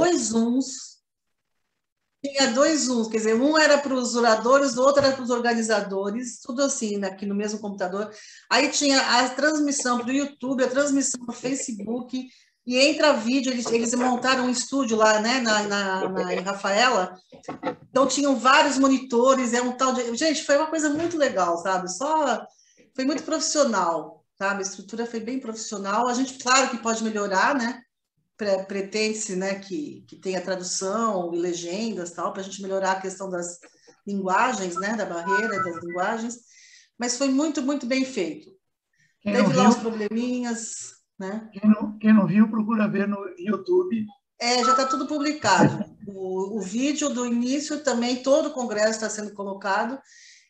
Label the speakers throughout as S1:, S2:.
S1: dois Zooms. Tinha dois Zooms, quer dizer, um era para os oradores, o outro era para os organizadores, tudo assim, aqui no mesmo computador. Aí tinha a transmissão para o YouTube, a transmissão para o Facebook, e entra vídeo, eles montaram um estúdio lá, né, em Rafaela, então tinham vários monitores, é um tal de... Gente, foi uma coisa muito legal, sabe? Foi muito profissional, sabe? A estrutura foi bem profissional, a gente, claro que pode melhorar, né? Pretende-se, né, que tenha tradução e legendas, tal, para a gente melhorar a questão das linguagens, né, da barreira das linguagens, mas foi muito, muito bem feito. Teve lá os probleminhas, né?
S2: Quem não viu, procura ver no YouTube.
S1: Já está tudo publicado. O vídeo do início também, todo o congresso está sendo colocado,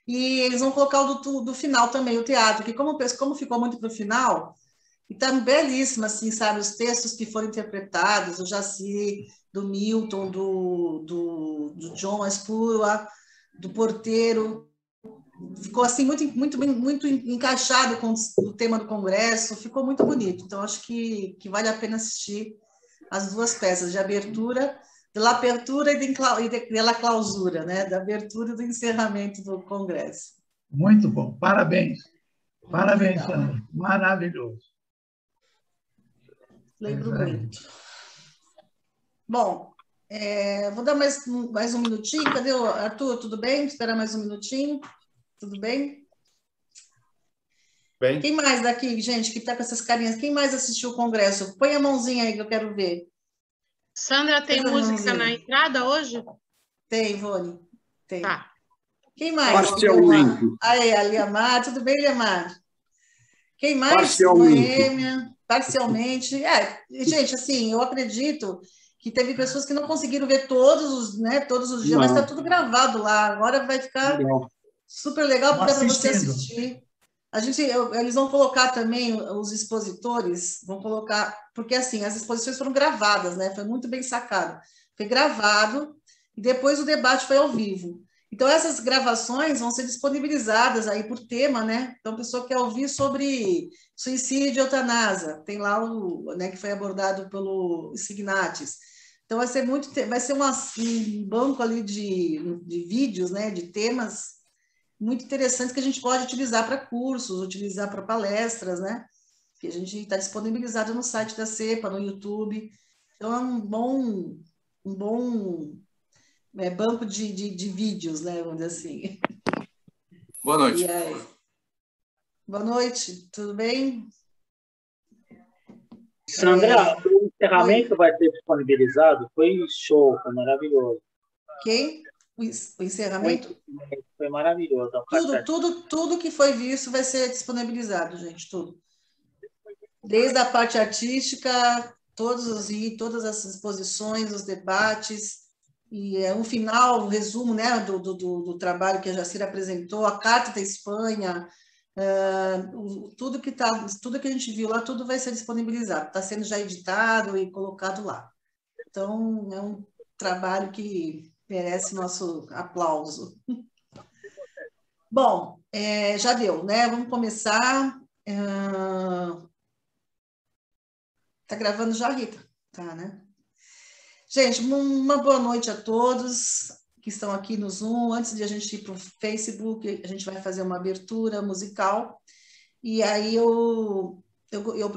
S1: e eles vão colocar o do final também, o teatro, que como ficou muito para o final... E está belíssimo, assim, sabe? Os textos que foram interpretados, o Jaci, do Milton, do John Espua, do Porteiro. Ficou, assim, muito encaixado com o tema do Congresso. Ficou muito bonito. Então, acho que vale a pena assistir as duas peças, de abertura, de la apertura e de la clausura, né? Da abertura e do encerramento do Congresso.
S2: Muito bom. Parabéns. Parabéns,
S1: legal.
S2: Sandra. Maravilhoso.
S1: Lembro muito. Bom, vou dar mais um minutinho. Cadê o Arthur? Tudo bem? Espera mais um minutinho. Tudo bem?
S3: Bem.
S1: Quem mais daqui, gente, que está com essas carinhas? Quem mais assistiu o congresso? Põe a mãozinha aí que eu quero ver.
S4: Sandra, tem música na entrada hoje?
S1: Tem, Ivone. Tem.
S4: Tá.
S1: Quem mais?
S5: Parcialmente.
S1: Aí, a Liamar. Tudo bem, Liamar? Quem mais?
S5: Parcialmente.
S1: Boêmia. Parcialmente. Gente, assim, eu acredito que teve pessoas que não conseguiram ver todos os dias,
S5: Não.
S1: mas está tudo gravado lá. Agora vai ficar super legal para você assistir. Eles vão colocar também os expositores, vão colocar, porque assim, as exposições foram gravadas, né? Foi muito bem sacado. Foi gravado e depois o debate foi ao vivo. Então, essas gravações vão ser disponibilizadas aí por tema, né? Então, a pessoa quer ouvir sobre suicídio e eutanásia, tem lá né, que foi abordado pelo Signatis. Então, vai ser um banco ali de vídeos, né, de temas muito interessantes que a gente pode utilizar para cursos, utilizar para palestras, né? Que a gente está disponibilizado no site da CEPA, no YouTube. Então, é um bom banco de vídeos, né? Vamos dizer assim.
S3: Boa noite.
S1: E aí? Boa noite, tudo bem?
S6: Sandra, o encerramento vai ser disponibilizado? Foi show, foi maravilhoso.
S1: Quem? O encerramento?
S6: Foi maravilhoso.
S1: Tudo que foi visto vai ser disponibilizado, gente, tudo. Desde a parte artística, todas as exposições, os debates, e um final, um resumo, né, do trabalho que a Jacira apresentou, a Carta da Espanha, tudo que a gente viu lá, tudo vai ser disponibilizado, está sendo já editado e colocado lá. Então, é um trabalho que merece nosso aplauso. Bom, já deu, né? Vamos começar. Tá gravando já, Rita? Tá, né? Gente, uma boa noite a todos que estão aqui no Zoom. Antes de a gente ir para o Facebook, a gente vai fazer uma abertura musical. E aí eu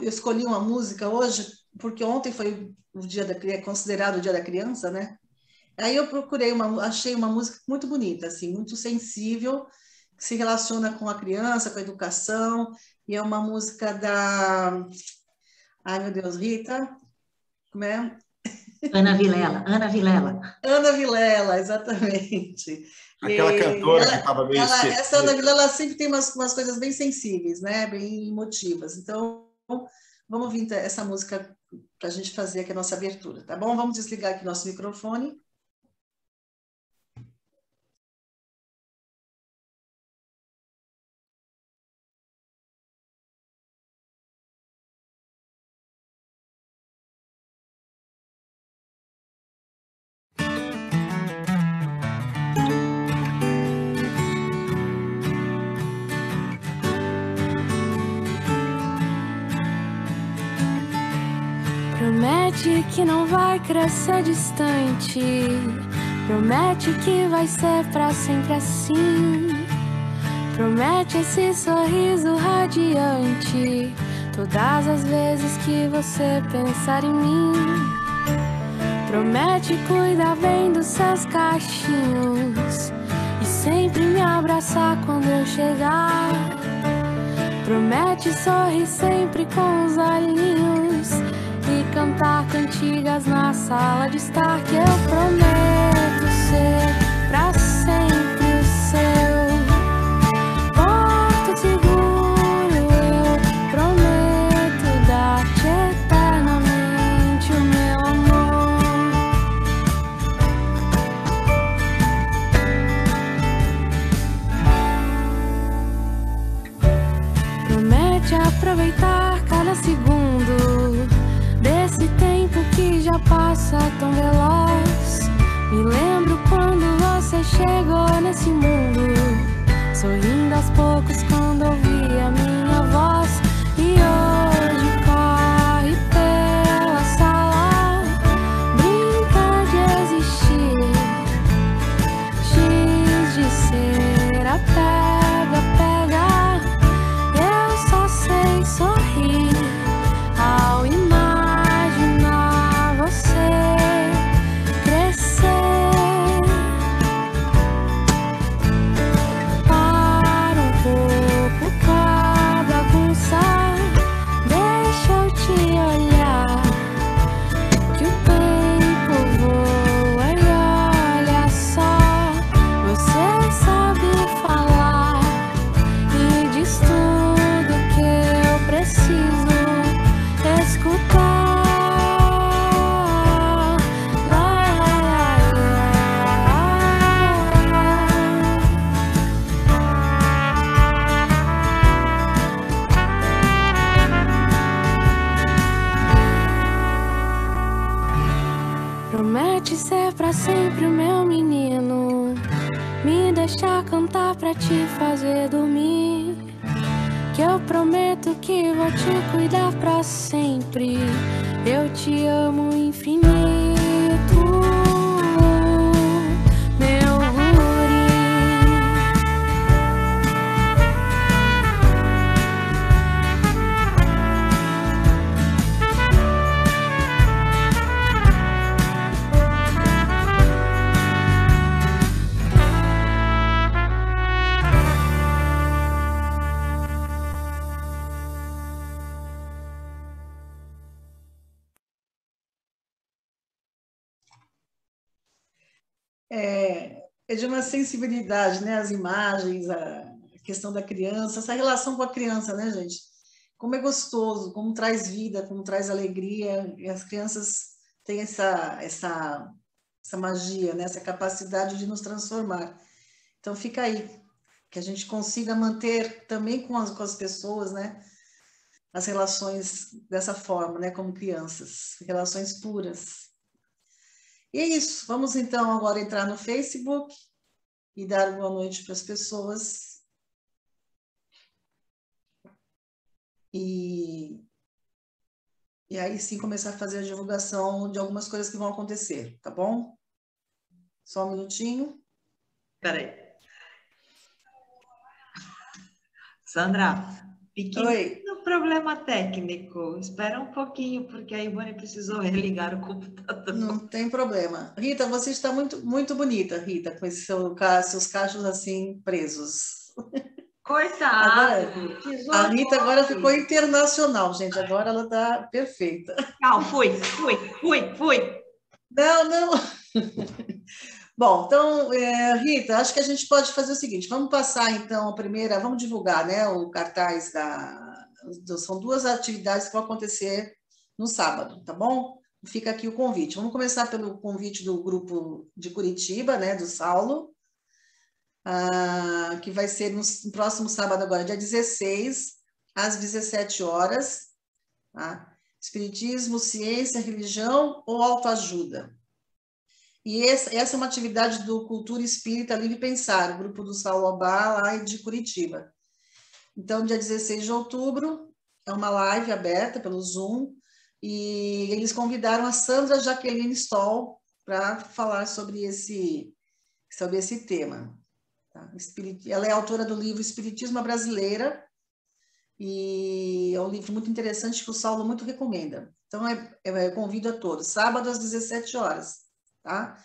S1: escolhi uma música hoje, porque ontem foi considerado o Dia da Criança, né? Aí eu achei uma música muito bonita, assim, muito sensível, que se relaciona com a criança, com a educação, e é uma música da... Ai, meu Deus, Rita? Como é?
S7: Ana Vilela.
S1: Ana Vilela, exatamente.
S3: Aquela cantora que estava meio esquecida.
S1: Essa Ana Vilela sempre tem umas coisas bem sensíveis, né? Bem emotivas. Então, vamos ouvir essa música para a gente fazer aqui a nossa abertura, tá bom? Vamos desligar aqui nosso microfone.
S5: Promete que não vai crescer distante. Promete que vai ser pra sempre assim. Promete esse sorriso radiante todas as vezes que você pensar em mim. Promete cuidar bem dos seus cachinhos e sempre me abraçar quando eu chegar. Promete sorrir sempre com os olhinhos e cantar cantigas na sala de estar. Que eu prometo ser pra sempre o seu porto seguro. Eu prometo dar-te eternamente o meu amor. Promete aproveitar cada segundo desse tempo que já passa tão veloz. Me lembro quando você chegou nesse mundo, sorrindo aos poucos quando ouvi a minha voz. E hoje corre pela sala, brinca de existir, giz de cera, pega, pega. Eu só sei sorrir ao imaginar você crescer. Para um pouco com a bagunça, deixa eu te olhar, que o tempo voa e olha só, você sabe falar e diz tudo que eu preciso escutar. Promete ser pra sempre o meu menino, me deixar cantar pra te fazer dormir. Que eu prometo que vou te cuidar pra sempre. Eu te amo infinito, meu guri.
S1: É de uma sensibilidade, né? As imagens, a questão da criança, essa relação com a criança, né, gente? Como é gostoso, como traz vida, como traz alegria. E as crianças têm essa magia, né? Essa capacidade de nos transformar. Então, fica aí, que a gente consiga manter também com as pessoas, né? As relações dessa forma, né? Como crianças, relações puras. E é isso. Vamos então agora entrar no Facebook e dar boa noite para as pessoas. E aí sim começar a fazer a divulgação de algumas coisas que vão acontecer, tá bom? Só um minutinho.
S7: Peraí. Sandra, pequeno problema técnico. Espera um pouquinho, porque a Ivone precisou religar o computador.
S1: Não tem problema. Rita, você está muito, muito bonita, Rita, com esse seus cachos assim presos.
S7: Coitado.
S1: A Rita agora ficou internacional, gente. Agora ela está perfeita.
S7: Não, fui.
S1: Não. Bom, então, Rita, acho que a gente pode fazer o seguinte, vamos passar então a primeira, vamos divulgar, né, o cartaz são duas atividades que vão acontecer no sábado, tá bom? Fica aqui o convite. Vamos começar pelo convite do grupo de Curitiba, né, do Saulo, que vai ser no próximo sábado agora, dia 16, às 17 horas, tá? Espiritismo, ciência, religião ou autoajuda? E essa é uma atividade do Cultura Espírita Livre Pensar, o grupo do Saulo Obá, lá de Curitiba. Então, dia 16 de outubro, é uma live aberta pelo Zoom, e eles convidaram a Sandra Jaqueline Stoll para falar sobre esse tema. Tá? Ela é autora do livro Espiritismo Brasileira, e é um livro muito interessante que o Saulo muito recomenda. Então, eu convido a todos, sábado às 17 horas. Tá?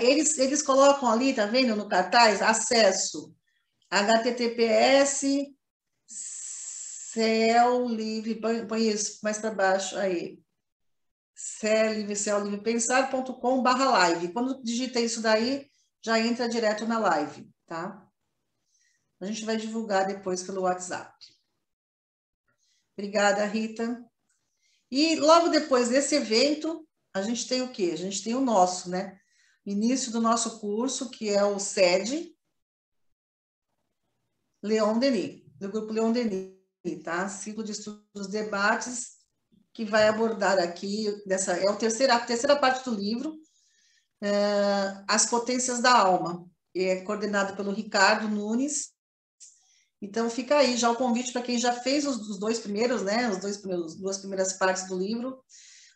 S1: Eles colocam ali, tá vendo, no cartaz, acesso, https, Céu Livre, põe isso mais para baixo aí, céulivrepensar.com/live. Quando digita isso daí, já entra direto na live, tá? A gente vai divulgar depois pelo WhatsApp. Obrigada, Rita. E logo depois desse evento, a gente tem o quê? A gente tem o nosso, né? Início do nosso curso, que é o SED, Leon Denis, do grupo Leon Denis, tá? Ciclo de estudos debates, que vai abordar aqui, é a terceira parte do livro, As Potências da Alma, é coordenado pelo Ricardo Nunes. Então, fica aí já o convite para quem já fez os dois primeiros, né? As duas primeiras partes do livro.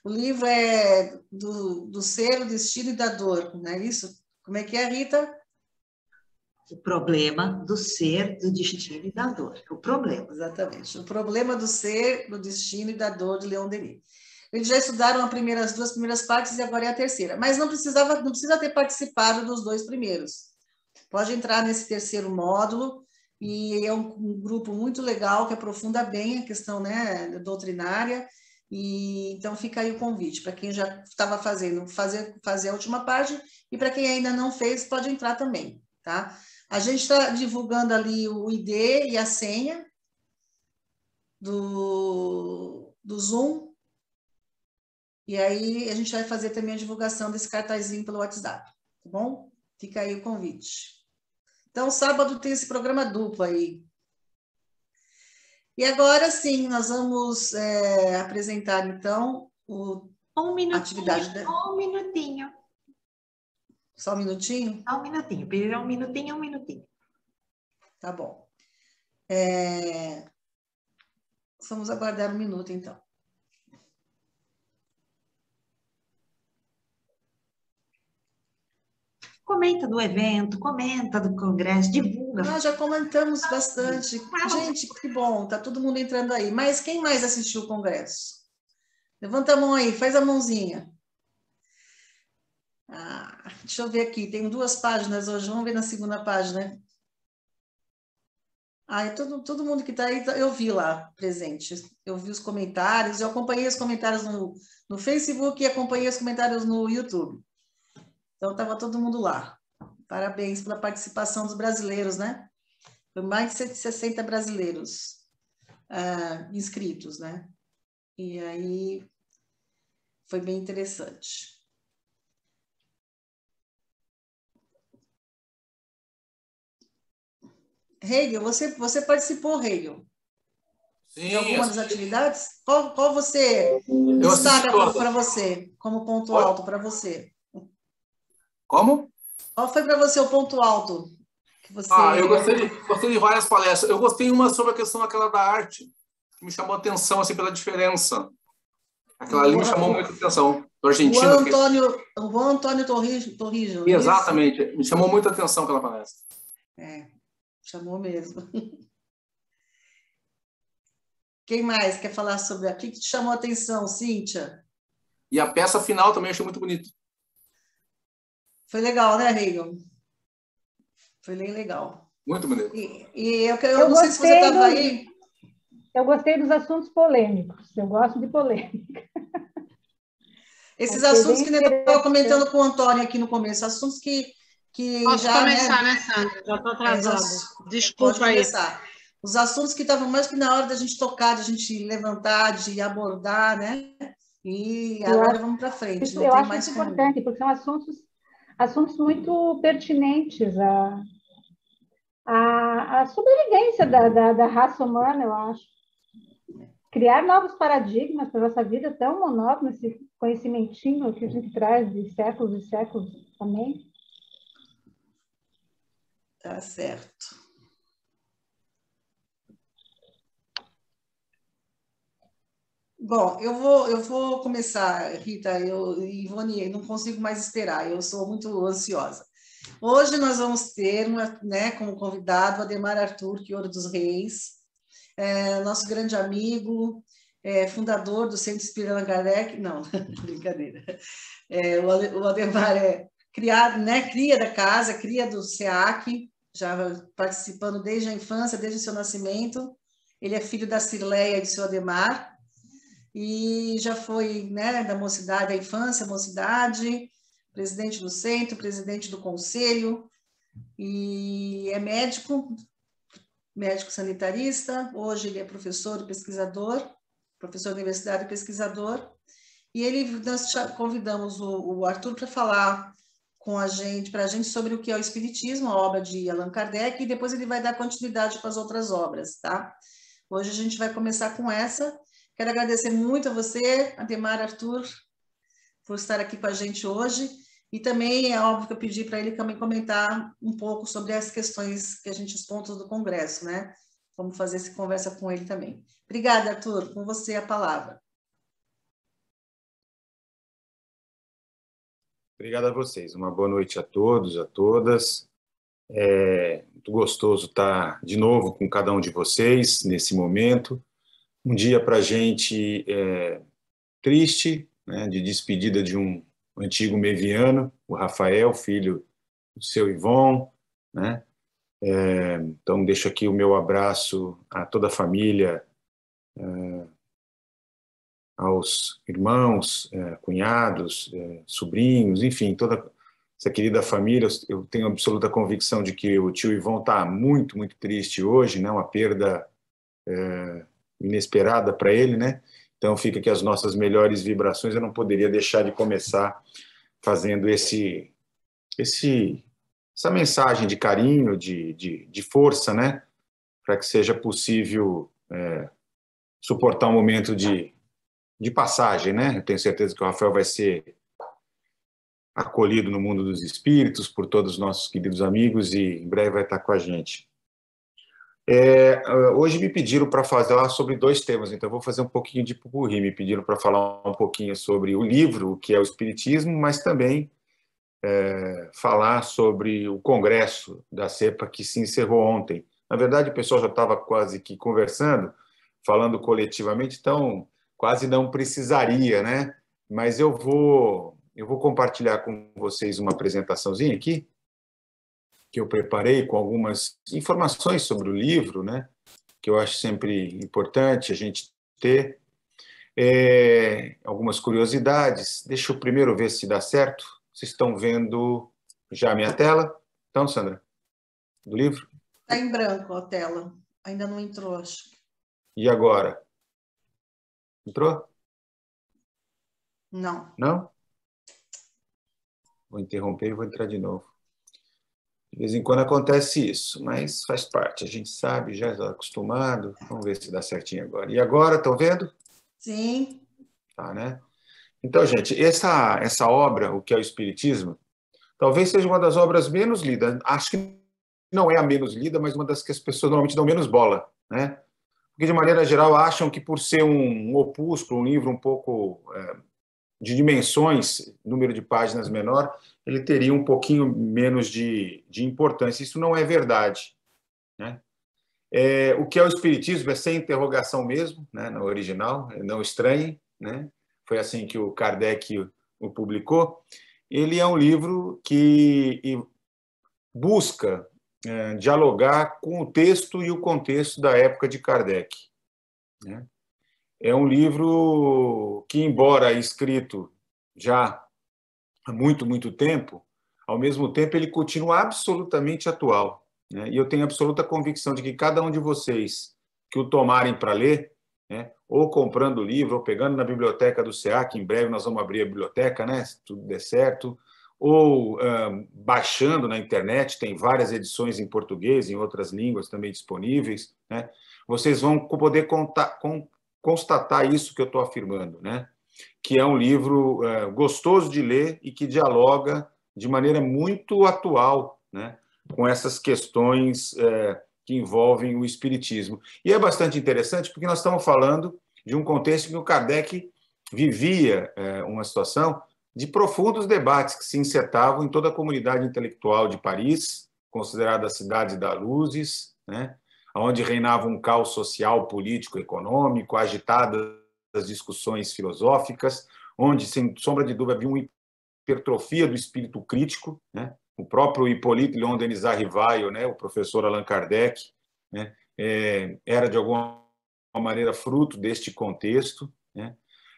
S1: O livro é do ser, do destino e da dor, não é isso? Como é que é, Rita?
S7: O problema do ser, do destino e da dor. O problema.
S1: Exatamente. O problema do ser, do destino e da dor, de Leon Denis. Eles já estudaram as duas primeiras partes e agora é a terceira. Mas não precisa ter participado dos dois primeiros. Pode entrar nesse terceiro módulo, e é um grupo muito legal que aprofunda bem a questão, né, doutrinária. E então fica aí o convite para quem já estava fazer a última parte, e para quem ainda não fez, pode entrar também, tá? A gente está divulgando ali o ID e a senha do Zoom, e aí a gente vai fazer também a divulgação desse cartazinho pelo WhatsApp, tá bom? Fica aí o convite. Então, sábado tem esse programa duplo aí. E agora sim, nós vamos apresentar, então, atividade...
S7: Um minutinho.
S1: Só um minutinho?
S7: Só um minutinho. Pedir um minutinho.
S1: Tá bom. Vamos aguardar um minuto, então.
S7: Comenta do evento, comenta do congresso, divulga.
S1: Nós já comentamos bastante. Gente, que bom, tá todo mundo entrando aí. Mas quem mais assistiu o congresso? Levanta a mão aí, faz a mãozinha. Deixa eu ver aqui, tem 2 páginas hoje, vamos ver na segunda página. Todo mundo que está aí, eu vi lá, presente. Eu vi os comentários, eu acompanhei os comentários no Facebook e acompanhei os comentários no YouTube. Então, estava todo mundo lá. Parabéns pela participação dos brasileiros, né? Foi mais de 160 brasileiros inscritos, né? E aí, foi bem interessante. Hegel, você participou, Hegel?
S3: Sim,
S1: de alguma das atividades? Qual você destaca para você, como ponto alto para você?
S3: Como?
S1: Qual foi para você o ponto alto que você...
S3: Eu gostei de várias palestras. Eu gostei uma sobre a questão aquela da arte, que me chamou a atenção assim, pela diferença. Aquela ali me chamou muita atenção. Do argentino.
S1: O Juan Antônio Torrijo.
S3: Exatamente. Me chamou muita atenção aquela palestra.
S1: Chamou mesmo. Quem mais quer falar sobre... O que te chamou a atenção, Cíntia?
S3: E a peça final também achei muito bonita.
S1: Foi legal, né, Hegel? Foi bem legal.
S3: Muito bonito.
S1: E eu não sei se você estava aí.
S8: Eu gostei dos assuntos polêmicos. Eu gosto de polêmica.
S1: Esses assuntos que eu estava comentando com o Antônio aqui no começo, assuntos que
S4: Posso
S1: já...
S4: começar, né, Sandra? Já estou atrasada. Desculpa aí.
S1: Os assuntos que estavam mais que na hora da gente tocar, da gente levantar, de abordar, né? E agora vamos para frente.
S8: Eu acho isso importante, porque são assuntos muito pertinentes à sobrevivência da raça humana, eu acho. Criar novos paradigmas para a nossa vida tão monótona, esse conhecimentinho que a gente traz de séculos e séculos também.
S1: Tá certo. Bom, eu vou começar, Rita, Ivone, eu não consigo mais esperar, eu sou muito ansiosa. Hoje nós vamos ter, né, como convidado, Ademar Arthur Quioro dos Reis, nosso grande amigo, fundador do Centro Espírita Allan Kardec, não, brincadeira. O Ademar é criado, né, cria da casa, cria do SEAC, já participando desde a infância, desde o seu nascimento. Ele é filho da Cirleia e do seu Ademar, e já foi, né, da mocidade, da infância, mocidade, presidente do centro, presidente do conselho, e é médico sanitarista. Hoje ele é professor e pesquisador, professor da universidade e pesquisador, e nós convidamos o Arthur para falar com a gente, para a gente sobre o que é o Espiritismo, a obra de Allan Kardec, e depois ele vai dar continuidade com as outras obras, tá? Hoje a gente vai começar com essa. Quero agradecer muito a você, Ademar Arthur, por estar aqui com a gente hoje. E também é óbvio que eu pedi para ele também comentar um pouco sobre as questões os pontos do Congresso, né? Vamos fazer essa conversa com ele também. Obrigada, Arthur. Com você a palavra.
S9: Obrigado a vocês. Uma boa noite a todos, a todas. É muito gostoso estar de novo com cada um de vocês nesse momento. Um dia para a gente triste, né, de despedida de um antigo meviano, o Rafael, filho do seu Ivon, né? Então, deixo aqui o meu abraço a toda a família, aos irmãos, cunhados, sobrinhos, enfim, toda essa querida família. Eu tenho absoluta convicção de que o tio Ivon está muito, muito triste hoje, né? Uma perda inesperada para ele, né? Então fica aqui as nossas melhores vibrações. Eu não poderia deixar de começar fazendo essa mensagem de carinho, de força, né? Para que seja possível suportar um momento de passagem, né? Eu tenho certeza que o Rafael vai ser acolhido no mundo dos espíritos por todos os nossos queridos amigos e em breve vai estar com a gente. Hoje me pediram para falar sobre 2 temas, então eu vou fazer um pouquinho de pupurri. Me pediram para falar um pouquinho sobre o livro, o que é o Espiritismo, mas também falar sobre o congresso da CEPA que se encerrou ontem. Na verdade, o pessoal já estava quase que conversando, falando coletivamente, então quase não precisaria, né? Mas eu vou compartilhar com vocês uma apresentaçãozinha aqui, que eu preparei com algumas informações sobre o livro, né? Que eu acho sempre importante a gente ter. Algumas curiosidades. Deixa eu primeiro ver se dá certo. Vocês estão vendo já a minha tela? Então, Sandra, do livro?
S1: Está em branco a tela. Ainda não entrou, acho.
S9: E agora? Entrou?
S1: Não.
S9: Não? Vou interromper e vou entrar de novo. De vez em quando acontece isso, mas faz parte. A gente sabe, já está acostumado. Vamos ver se dá certinho agora. E agora, estão vendo?
S1: Sim.
S9: Tá, né? Então, gente, essa obra, o que é o Espiritismo, talvez seja uma das obras menos lidas. Acho que não é a menos lida, mas uma das que as pessoas normalmente dão menos bola, né? Porque, de maneira geral, acham que por ser um opúsculo, um livro um pouco de dimensões, número de páginas menor, ele teria um pouquinho menos de importância. Isso não é verdade, né? O que é o Espiritismo é sem interrogação mesmo, né, no original, não estranhem, né? Foi assim que o Kardec o publicou. Ele é um livro que busca dialogar com o texto e o contexto da época de Kardec, né? É um livro que, embora escrito já há muito, muito tempo, ao mesmo tempo ele continua absolutamente atual, né? E eu tenho absoluta convicção de que cada um de vocês que o tomarem para ler, né, ou comprando o livro, ou pegando na biblioteca do SEAC, em breve nós vamos abrir a biblioteca, né, se tudo der certo, ou baixando na internet, tem várias edições em português, em outras línguas também disponíveis, né? Vocês vão poder constatar isso que eu estou afirmando, né? Que é um livro gostoso de ler e que dialoga de maneira muito atual, né, com essas questões que envolvem o espiritismo. E é bastante interessante porque nós estamos falando de um contexto em que o Kardec vivia uma situação de profundos debates que se encetavam em toda a comunidade intelectual de Paris, considerada a cidade das luzes, né? Onde reinava um caos social, político, econômico, agitadas discussões filosóficas, onde, sem sombra de dúvida, havia uma hipertrofia do espírito crítico, né? O próprio Hippolyte Léon Denis Rivaio, né? O professor Allan Kardec, né? Era, de alguma maneira, fruto deste contexto, né?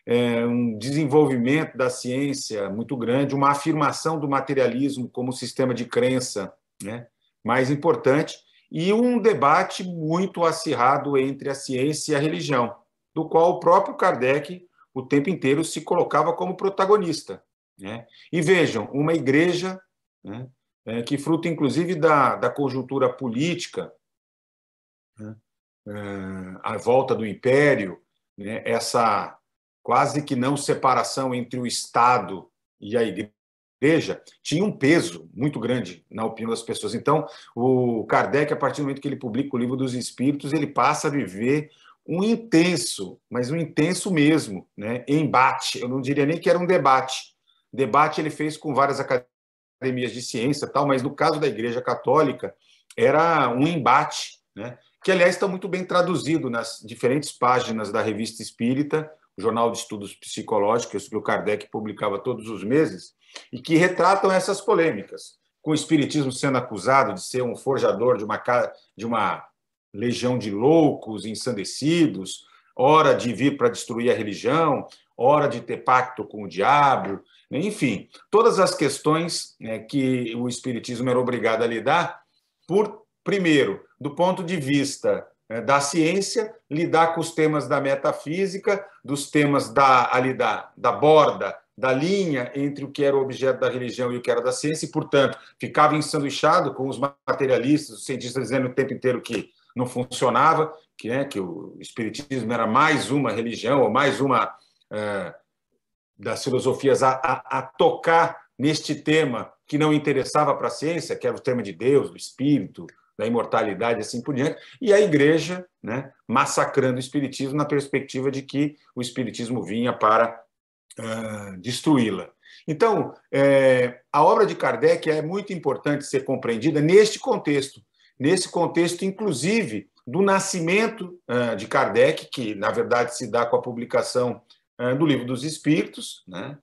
S9: Um desenvolvimento da ciência muito grande, uma afirmação do materialismo como sistema de crença, né, mais importante, e um debate muito acirrado entre a ciência e a religião, do qual o próprio Kardec o tempo inteiro se colocava como protagonista, né? E vejam, uma igreja, né, que fruto, inclusive, da conjuntura política, né, à volta do Império, né, essa quase que não separação entre o Estado e a Igreja, tinha um peso muito grande na opinião das pessoas. Então, o Kardec, a partir do momento que ele publica o Livro dos Espíritos, ele passa a viver um intenso, mas um intenso mesmo, né, embate. Eu não diria nem que era um debate. Debate ele fez com várias academias de ciência, tal, mas no caso da Igreja Católica, era um embate, né, que, aliás, está muito bem traduzido nas diferentes páginas da Revista Espírita, o Jornal de Estudos Psicológicos, que o Kardec publicava todos os meses, e que retratam essas polêmicas, com o espiritismo sendo acusado de ser um forjador de uma legião de loucos, ensandecidos, hora de vir para destruir a religião, hora de ter pacto com o diabo, enfim, todas as questões, né, que o espiritismo era obrigado a lidar, primeiro, do ponto de vista da ciência, lidar com os temas da metafísica, dos temas da borda, da linha entre o que era o objeto da religião e o que era da ciência, e, portanto, ficava ensanduichado com os materialistas, os cientistas dizendo o tempo inteiro que não funcionava, que o espiritismo era mais uma religião, ou mais uma das filosofias a tocar neste tema que não interessava para a ciência, que era o tema de Deus, do espírito, da imortalidade, assim por diante, e a Igreja, né, massacrando o espiritismo na perspectiva de que o espiritismo vinha para destruí-la. Então, a obra de Kardec é muito importante ser compreendida neste contexto, inclusive, do nascimento de Kardec, que, na verdade, se dá com a publicação do Livro dos Espíritos, né,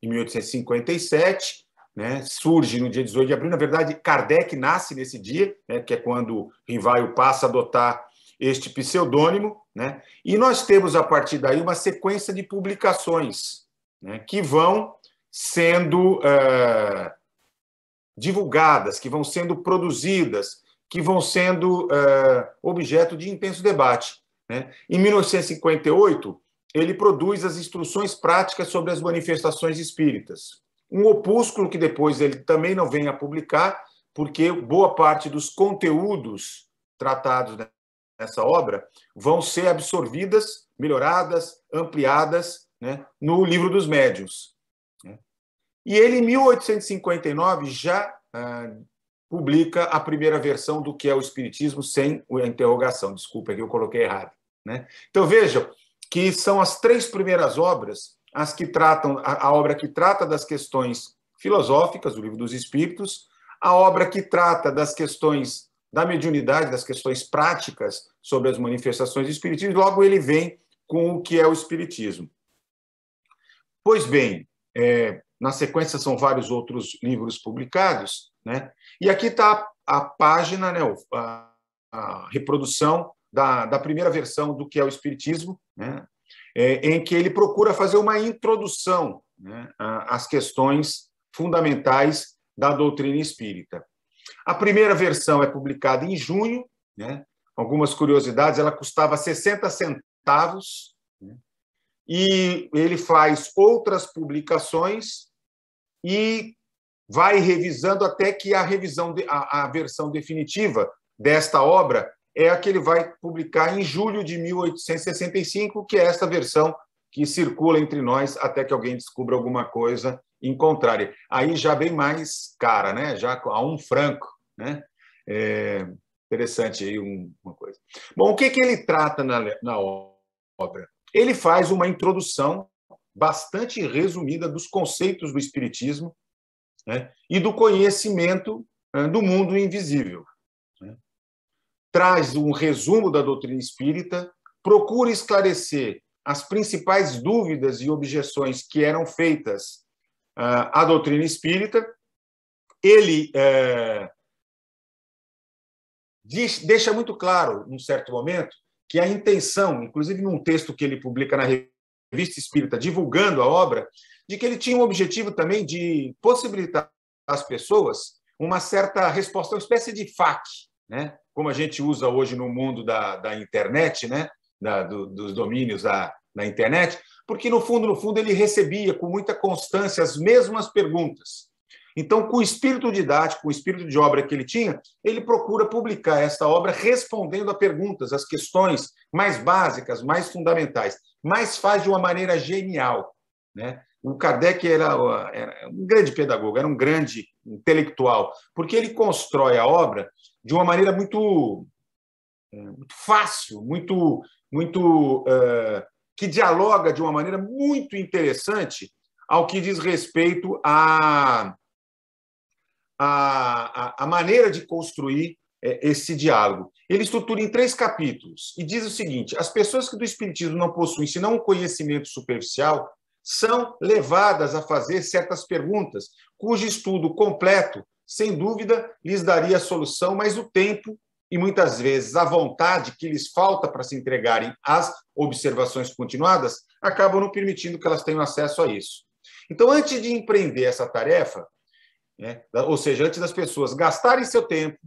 S9: em 1857, né, surge no dia 18 de abril. Na verdade, Kardec nasce nesse dia, né, que é quando Rivaio passa a adotar este pseudônimo, né, e nós temos, a partir daí, uma sequência de publicações, né, que vão sendo divulgadas, que vão sendo produzidas, que vão sendo objeto de intenso debate, né. Em 1958, ele produz as Instruções Práticas sobre as Manifestações Espíritas, um opúsculo que depois ele também não vem a publicar, porque boa parte dos conteúdos tratados nessa obra vão ser absorvidas, melhoradas, ampliadas, né, no Livro dos Médiuns. E ele, em 1859, já publica a primeira versão do que é o Espiritismo, sem a interrogação. Desculpa, que eu coloquei errado, né? Então, vejam que são as três primeiras obras as que tratam, a obra que trata das questões filosóficas, o Livro dos Espíritos, a obra que trata das questões da mediunidade, das questões práticas sobre as manifestações do Espiritismo, e logo ele vem com o que é o Espiritismo. Pois bem, na sequência são vários outros livros publicados, né? E aqui está a página, né, a reprodução da primeira versão do que é o Espiritismo, né? Em que ele procura fazer uma introdução, né, às questões fundamentais da doutrina espírita. A primeira versão é publicada em junho, né? Algumas curiosidades, ela custava 60 centavos, né? E ele faz outras publicações e vai revisando até que a versão definitiva desta obra é a que ele vai publicar em julho de 1865, que é esta versão que circula entre nós até que alguém descubra alguma coisa em contrário. Aí já bem mais cara, né? Já a R$1, né? Interessante aí uma coisa. Bom, o que ele trata na obra? obra? Ele faz uma introdução bastante resumida dos conceitos do Espiritismo, né, e do conhecimento do mundo invisível. Né? Traz um resumo da doutrina espírita, procura esclarecer as principais dúvidas e objeções que eram feitas à doutrina espírita. Ele deixa muito claro, num certo momento, que a intenção, inclusive num texto que ele publica na Revista Espírita, divulgando a obra, de que ele tinha um objetivo também de possibilitar às pessoas uma certa resposta, uma espécie de FAQ, né? Como a gente usa hoje no mundo da internet, né? Dos domínios na internet, porque, no fundo, ele recebia com muita constância as mesmas perguntas. Então, com o espírito didático, com o espírito de obra que ele tinha, ele procura publicar esta obra respondendo a perguntas, as questões mais básicas, mais fundamentais, mas faz de uma maneira genial, né? O Kardec era um grande pedagogo, era um grande intelectual, porque ele constrói a obra de uma maneira muito fácil, que dialoga de uma maneira muito interessante ao que diz respeito à maneira de construir esse diálogo. Ele estrutura em 3 capítulos e diz o seguinte: as pessoas que do Espiritismo não possuem senão um conhecimento superficial são levadas a fazer certas perguntas, cujo estudo completo, sem dúvida, lhes daria a solução, mas o tempo e, muitas vezes, a vontade que lhes falta para se entregarem às observações continuadas acabam não permitindo que elas tenham acesso a isso. Então, antes de empreender essa tarefa, né, ou seja, antes das pessoas gastarem seu tempo,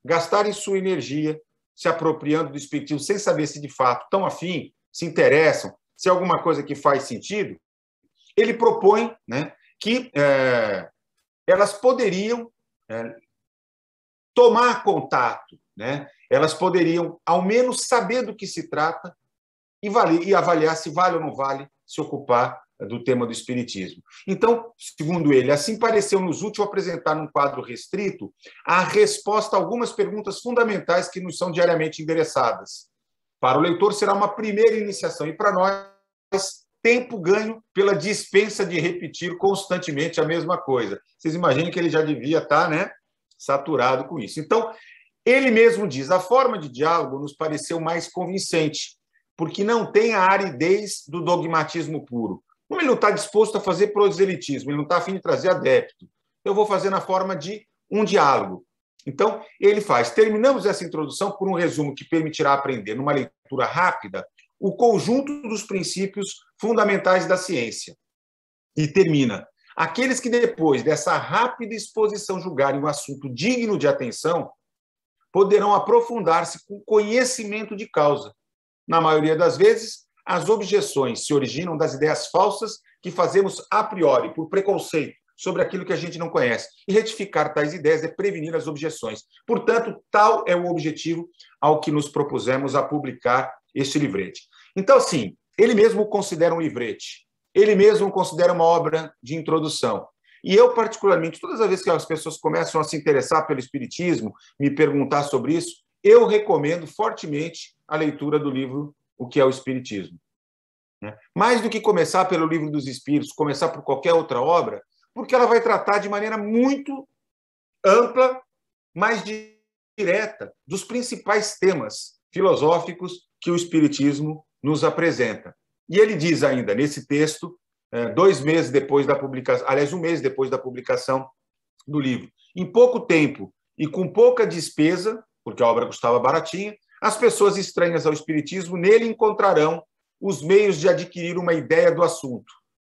S9: gastarem sua energia, se apropriando do Espiritismo sem saber se, de fato, estão afim, se interessam, se é alguma coisa que faz sentido, ele propõe, né, que elas poderiam tomar contato, né? Elas poderiam, ao menos, saber do que se trata e avaliar se vale ou não vale se ocupar do tema do Espiritismo. Então, segundo ele, assim pareceu-nos útil apresentar num quadro restrito a resposta a algumas perguntas fundamentais que nos são diariamente endereçadas. Para o leitor será uma primeira iniciação e para nós tempo ganho pela dispensa de repetir constantemente a mesma coisa. Vocês imaginem que ele já devia estar, né, saturado com isso. Então, ele mesmo diz, a forma de diálogo nos pareceu mais convincente, porque não tem a aridez do dogmatismo puro. Como ele não está disposto a fazer proselitismo, ele não está a fim de trazer adepto, eu vou fazer na forma de um diálogo. Então, ele faz. Terminamos essa introdução por um resumo que permitirá aprender, numa leitura rápida, o conjunto dos princípios fundamentais da ciência. E termina. Aqueles que, depois dessa rápida exposição, julgarem o assunto digno de atenção, poderão aprofundar-se com conhecimento de causa. Na maioria das vezes, as objeções se originam das ideias falsas que fazemos a priori, por preconceito, sobre aquilo que a gente não conhece. E retificar tais ideias é prevenir as objeções. Portanto, tal é o objetivo ao que nos propusemos a publicar este livrete. Então, assim, ele mesmo considera um livrete, ele mesmo considera uma obra de introdução. E eu, particularmente, todas as vezes que as pessoas começam a se interessar pelo Espiritismo, me perguntar sobre isso, eu recomendo fortemente a leitura do livro O que é o Espiritismo. Mais do que começar pelo Livro dos Espíritos, começar por qualquer outra obra, porque ela vai tratar de maneira muito ampla, mais direta, dos principais temas filosóficos que o Espiritismo nos apresenta. E ele diz ainda, nesse texto, 2 meses depois da publicação, aliás, 1 mês depois da publicação do livro, em pouco tempo e com pouca despesa, porque a obra custava baratinha, as pessoas estranhas ao Espiritismo nele encontrarão os meios de adquirir uma ideia do assunto,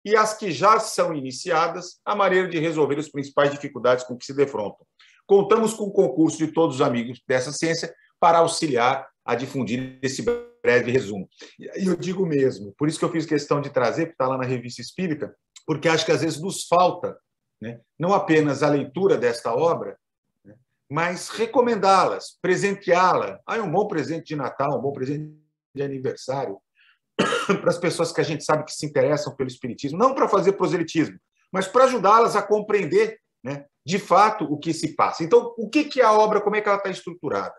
S9: e as que já são iniciadas, a maneira de resolver as principais dificuldades com que se defrontam. Contamos com o concurso de todos os amigos dessa ciência para auxiliar a difundir esse breve resumo. E eu digo mesmo, por isso que eu fiz questão de trazer, porque está lá na Revista Espírita, porque acho que às vezes nos falta, né, não apenas a leitura desta obra, né, mas recomendá-las, presenteá-la. É um bom presente de Natal, um bom presente de aniversário, para as pessoas que a gente sabe que se interessam pelo Espiritismo, não para fazer proselitismo, mas para ajudá-las a compreender, né, de fato o que se passa. Então, o que é a obra, como é que ela está estruturada?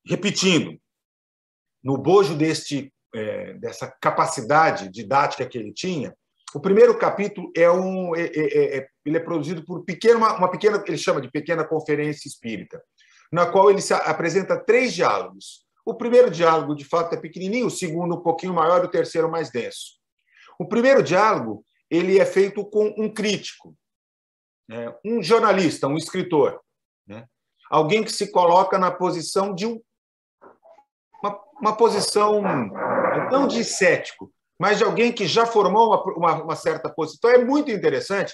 S9: Repetindo, no bojo dessa capacidade didática que ele tinha, o primeiro capítulo ele é produzido por uma pequena, ele chama de pequena conferência espírita, na qual ele apresenta 3 diálogos. O primeiro diálogo, de fato, é pequenininho, o segundo um pouquinho maior, o terceiro mais denso. O primeiro diálogo ele é feito com um crítico, né? Um jornalista, um escritor, né? Alguém que se coloca na posição de uma posição não de cético, mas de alguém que já formou uma certa posição. Então, é muito interessante,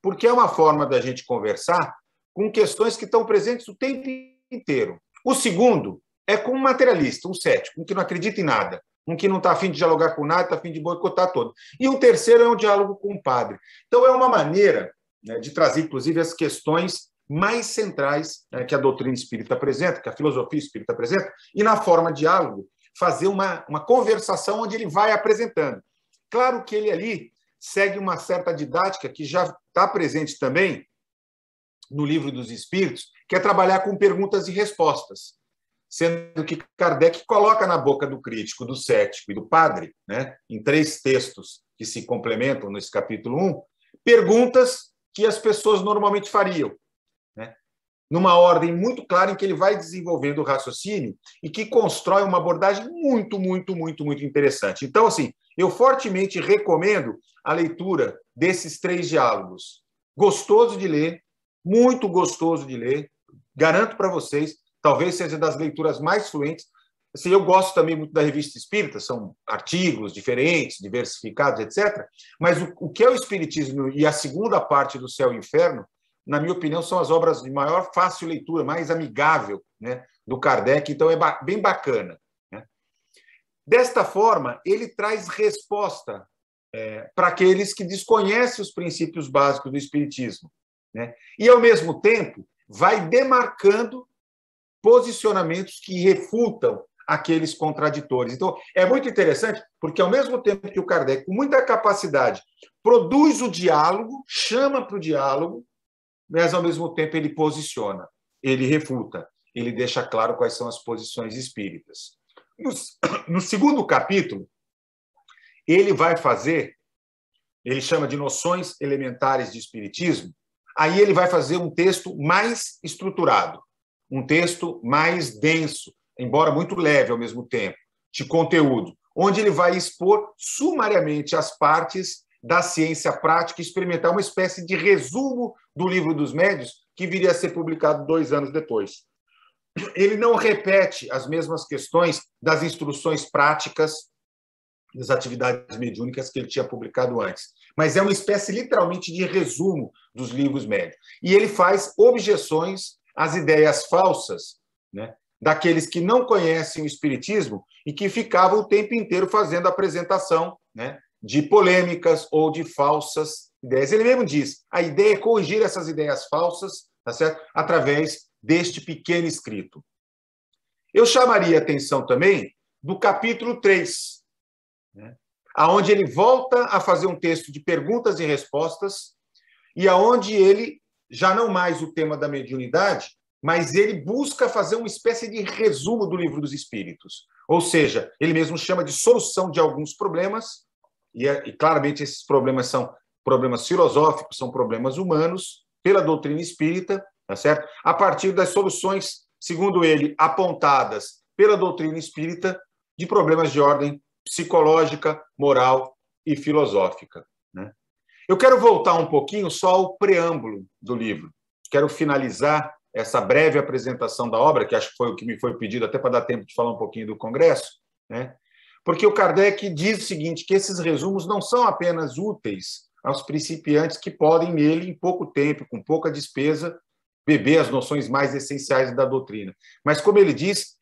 S9: porque é uma forma da gente conversar com questões que estão presentes o tempo inteiro. O segundo é com um materialista, um cético, um que não acredita em nada, um que não está a fim de dialogar com nada, está a fim de boicotar todo. E o terceiro é um diálogo com o padre. Então, é uma maneira, né, de trazer, inclusive, as questões mais centrais, né, que a doutrina espírita apresenta, que a filosofia espírita apresenta, e na forma de diálogo, fazer uma conversação onde ele vai apresentando. Claro que ele ali segue uma certa didática que já está presente também no Livro dos Espíritos, que é trabalhar com perguntas e respostas, sendo que Kardec coloca na boca do crítico, do cético e do padre, né, em 3 textos que se complementam nesse capítulo 1, perguntas que as pessoas normalmente fariam, né, numa ordem muito clara em que ele vai desenvolvendo o raciocínio e que constrói uma abordagem muito, muito, muito, muito interessante. Então, assim, eu fortemente recomendo a leitura desses 3 diálogos. Gostoso de ler, muito gostoso de ler, garanto para vocês, talvez seja das leituras mais fluentes. Assim, eu gosto também muito da Revista Espírita, são artigos diferentes, diversificados, etc. Mas o que é o Espiritismo e a segunda parte do Céu e Inferno, na minha opinião, são as obras de maior fácil leitura, mais amigável, né, do Kardec, então é bem bacana, né? Desta forma, ele traz resposta para aqueles que desconhecem os princípios básicos do Espiritismo, né? E, ao mesmo tempo, vai demarcando posicionamentos que refutam aqueles contraditores. Então, é muito interessante, porque, ao mesmo tempo que o Kardec, com muita capacidade, produz o diálogo, chama para o diálogo, mas, ao mesmo tempo, ele posiciona, ele refuta, ele deixa claro quais são as posições espíritas. No segundo capítulo, ele vai fazer, ele chama de noções elementares de espiritismo, aí ele vai fazer um texto mais estruturado, um texto mais denso, embora muito leve ao mesmo tempo, de conteúdo, onde ele vai expor sumariamente as partes da ciência prática e experimentar uma espécie de resumo do Livro dos Médiuns, que viria a ser publicado 2 anos depois. Ele não repete as mesmas questões das instruções práticas das atividades mediúnicas que ele tinha publicado antes, mas é uma espécie, literalmente, de resumo dos livros médiuns. E ele faz objeções às ideias falsas, né, daqueles que não conhecem o Espiritismo e que ficavam o tempo inteiro fazendo apresentação, né, de polêmicas ou de falsas ideias. Ele mesmo diz, a ideia é corrigir essas ideias falsas, tá certo? Através deste pequeno escrito. Eu chamaria a atenção também do capítulo 3, né, aonde ele volta a fazer um texto de perguntas e respostas e aonde ele, já não mais o tema da mediunidade, mas ele busca fazer uma espécie de resumo do Livro dos Espíritos. Ou seja, ele mesmo chama de solução de alguns problemas, e claramente esses problemas são problemas filosóficos, são problemas humanos, pela doutrina espírita, tá certo? A partir das soluções, segundo ele, apontadas pela doutrina espírita, de problemas de ordem psicológica, moral e filosófica, né? Eu quero voltar um pouquinho só ao preâmbulo do livro. Quero finalizar essa breve apresentação da obra, que acho que foi o que me foi pedido até para dar tempo de falar um pouquinho do Congresso, né? Porque o Kardec diz o seguinte, que esses resumos não são apenas úteis aos principiantes que podem, nele, em pouco tempo, com pouca despesa, beber as noções mais essenciais da doutrina. Mas, como ele diz,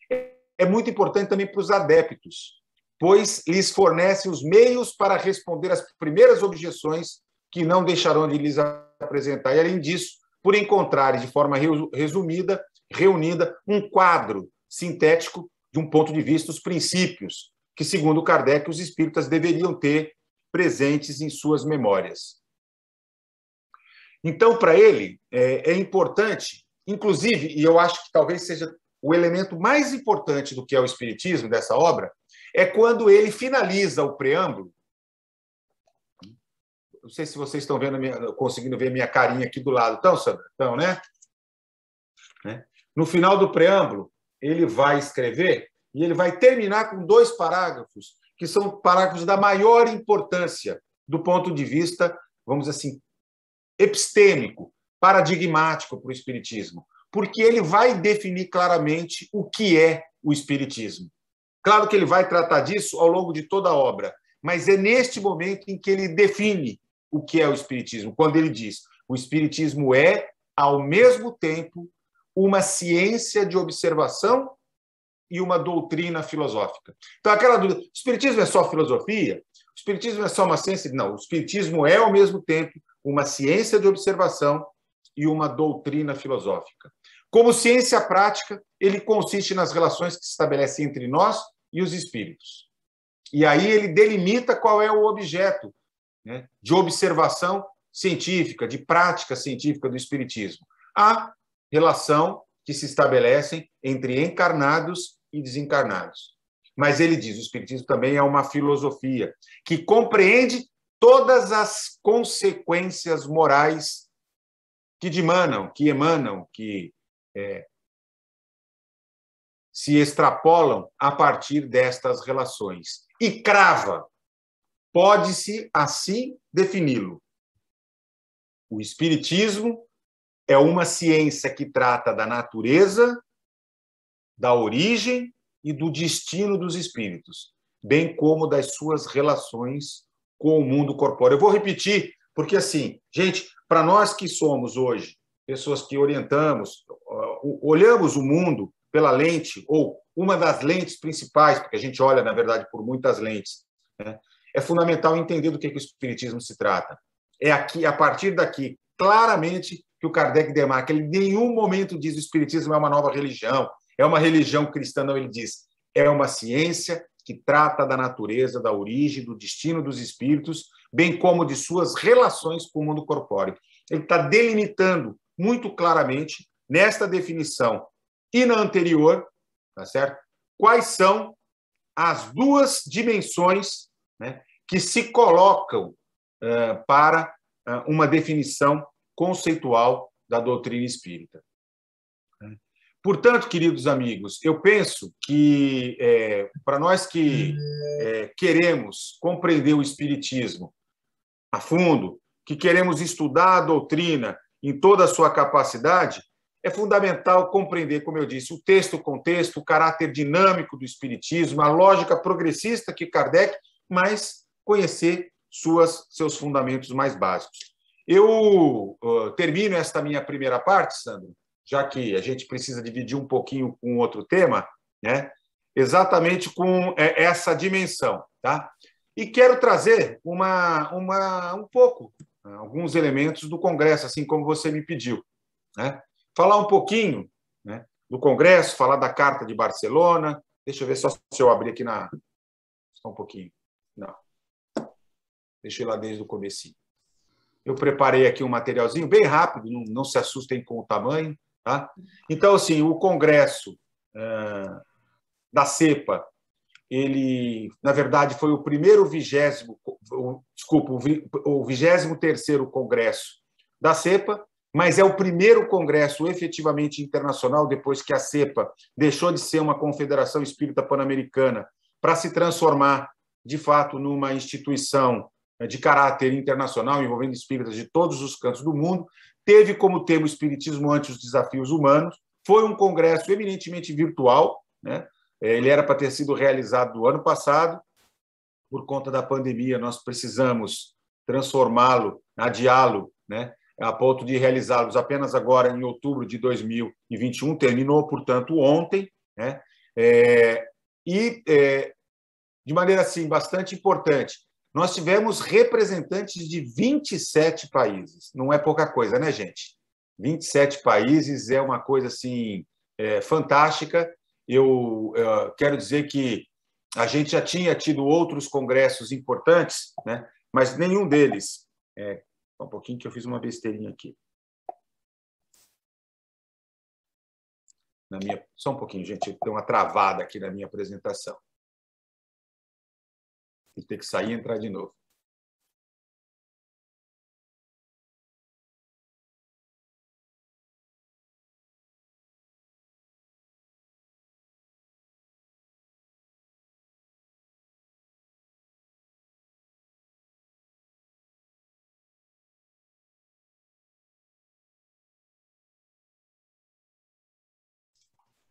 S9: é muito importante também para os adeptos, pois lhes fornece os meios para responder às primeiras objeções que não deixarão de lhes apresentar. E, além disso, por encontrarem, de forma resumida, reunida, um quadro sintético de um ponto de vista os princípios que, segundo Kardec, os espíritas deveriam ter presentes em suas memórias. Então, para ele, é importante, inclusive, e eu acho que talvez seja o elemento mais importante do que é o espiritismo dessa obra é quando ele finaliza o preâmbulo. Não sei se vocês estão vendo conseguindo ver minha carinha aqui do lado. Então, Sandra? Então, né? No final do preâmbulo, ele vai escrever e ele vai terminar com 2 parágrafos, que são parágrafos da maior importância do ponto de vista, vamos dizer assim, epistêmico, paradigmático para o espiritismo, porque ele vai definir claramente o que é o espiritismo. Claro que ele vai tratar disso ao longo de toda a obra, mas é neste momento em que ele define o que é o espiritismo, quando ele diz: o espiritismo é, ao mesmo tempo, uma ciência de observação e uma doutrina filosófica. Então, aquela dúvida: o espiritismo é só filosofia? O espiritismo é só uma ciência? Não, o espiritismo é, ao mesmo tempo, uma ciência de observação e uma doutrina filosófica. Como ciência prática, ele consiste nas relações que se estabelecem entre nós e os espíritos. E aí ele delimita qual é o objeto, né, de observação científica, de prática científica do espiritismo. A relação que se estabelecem entre encarnados e desencarnados. Mas ele diz: o espiritismo também é uma filosofia que compreende todas as consequências morais que emanam, que se extrapolam a partir destas relações. E crava, pode-se assim defini-lo: o espiritismo é uma ciência que trata da natureza, da origem e do destino dos espíritos, bem como das suas relações com o mundo corpóreo. Eu vou repetir, porque, assim, gente, para nós que somos hoje pessoas que olhamos o mundo pela lente, ou uma das lentes principais, porque a gente olha, na verdade, por muitas lentes, né? É fundamental entender do que o espiritismo se trata. É aqui, a partir daqui, claramente, que o Kardec demarca. Ele em nenhum momento diz: o espiritismo é uma nova religião, é uma religião cristã. Não, ele diz: é uma ciência que trata da natureza, da origem, do destino dos espíritos, bem como de suas relações com o mundo corpóreo. Ele está delimitando muito claramente, nesta definição e na anterior, tá certo? Quais são as 2 dimensões, né, que se colocam para uma definição conceitual da doutrina espírita. Portanto, queridos amigos, eu penso que, para nós que queremos compreender o espiritismo a fundo, que queremos estudar a doutrina em toda a sua capacidade, é fundamental compreender, como eu disse, o texto, o contexto, o caráter dinâmico do espiritismo, a lógica progressista que Kardec, mas conhecer seus fundamentos mais básicos. Eu termino esta minha primeira parte, Sandro, já que a gente precisa dividir um pouquinho com outro tema, né? Exatamente com essa dimensão, tá? E quero trazer um pouco, alguns elementos do Congresso, assim como você me pediu, né? Falar um pouquinho, né, do Congresso, falar da Carta de Barcelona. Deixa eu ver só se eu abrir aqui só um pouquinho. Não. Deixa eu ir lá desde o comecinho. Eu preparei aqui um materialzinho bem rápido, não se assustem com o tamanho, tá? Então, assim, o Congresso da CEPA, ele, na verdade, foi o 23º Congresso da CEPA, mas é o primeiro congresso efetivamente internacional, depois que a CEPA deixou de ser uma confederação espírita pan-americana para se transformar, de fato, numa instituição de caráter internacional, envolvendo espíritas de todos os cantos do mundo. Teve como tema o espiritismo ante os desafios humanos. Foi um congresso eminentemente virtual, né? Ele era para ter sido realizado no ano passado. Por conta da pandemia, nós precisamos transformá-lo, adiá-lo, né, a ponto de realizá-los apenas agora em outubro de 2021. Terminou, portanto, ontem, né? De maneira assim bastante importante, nós tivemos representantes de 27 países. Não é pouca coisa, né, gente? 27 países é uma coisa assim fantástica. Eu quero dizer que a gente já tinha tido outros congressos importantes, né? Mas nenhum deles... um pouquinho que eu fiz uma besteirinha aqui. Só um pouquinho, gente, tem uma travada aqui na minha apresentação. Vou ter que sair e entrar de novo.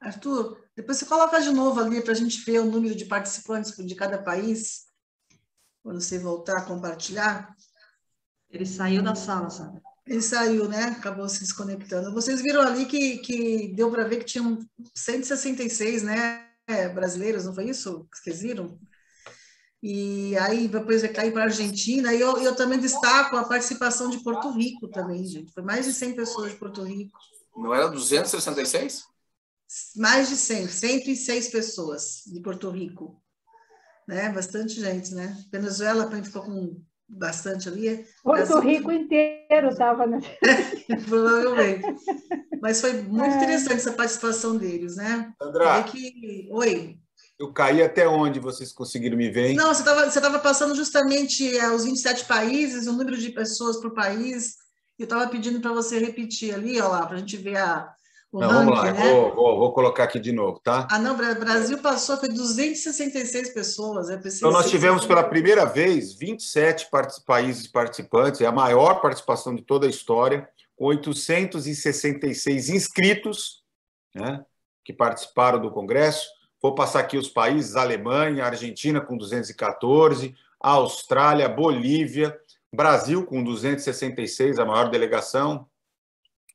S1: Arthur, depois você coloca de novo ali para a gente ver o número de participantes de cada país, quando você voltar a compartilhar.
S7: Ele saiu da sala, Sandra.
S1: Ele saiu, né? Acabou se desconectando. Vocês viram ali que deu para ver que tinham 166, né, brasileiros, não foi isso que vocês viram? E aí depois vai cair para a Argentina, e eu também destaco a participação de Porto Rico também, gente. Foi mais de 100 pessoas de Porto Rico.
S3: Não era 266?
S1: Mais de 100, 106 pessoas de Porto Rico. Né? Bastante gente, né? Venezuela também ficou com bastante ali.
S8: Porto Rico inteiro estava, né?
S1: Provavelmente. Mas foi muito interessante essa participação deles, né?
S9: Sandra,
S1: oi.
S9: Eu caí até onde vocês conseguiram me ver, hein?
S1: Não, você estava passando justamente os 27 países, o número de pessoas por país, e eu estava pedindo para você repetir ali, ó lá, para a gente ver o ranking,
S9: vamos lá,
S1: né?
S9: vou colocar aqui de novo, tá?
S1: Não, o Brasil passou, foi 266 pessoas.
S9: Então, nós tivemos pela primeira vez 27 países participantes, é a maior participação de toda a história, com 866 inscritos, né, que participaram do Congresso. Vou passar aqui os países: Alemanha, Argentina com 214, Austrália, Bolívia, Brasil com 266, a maior delegação,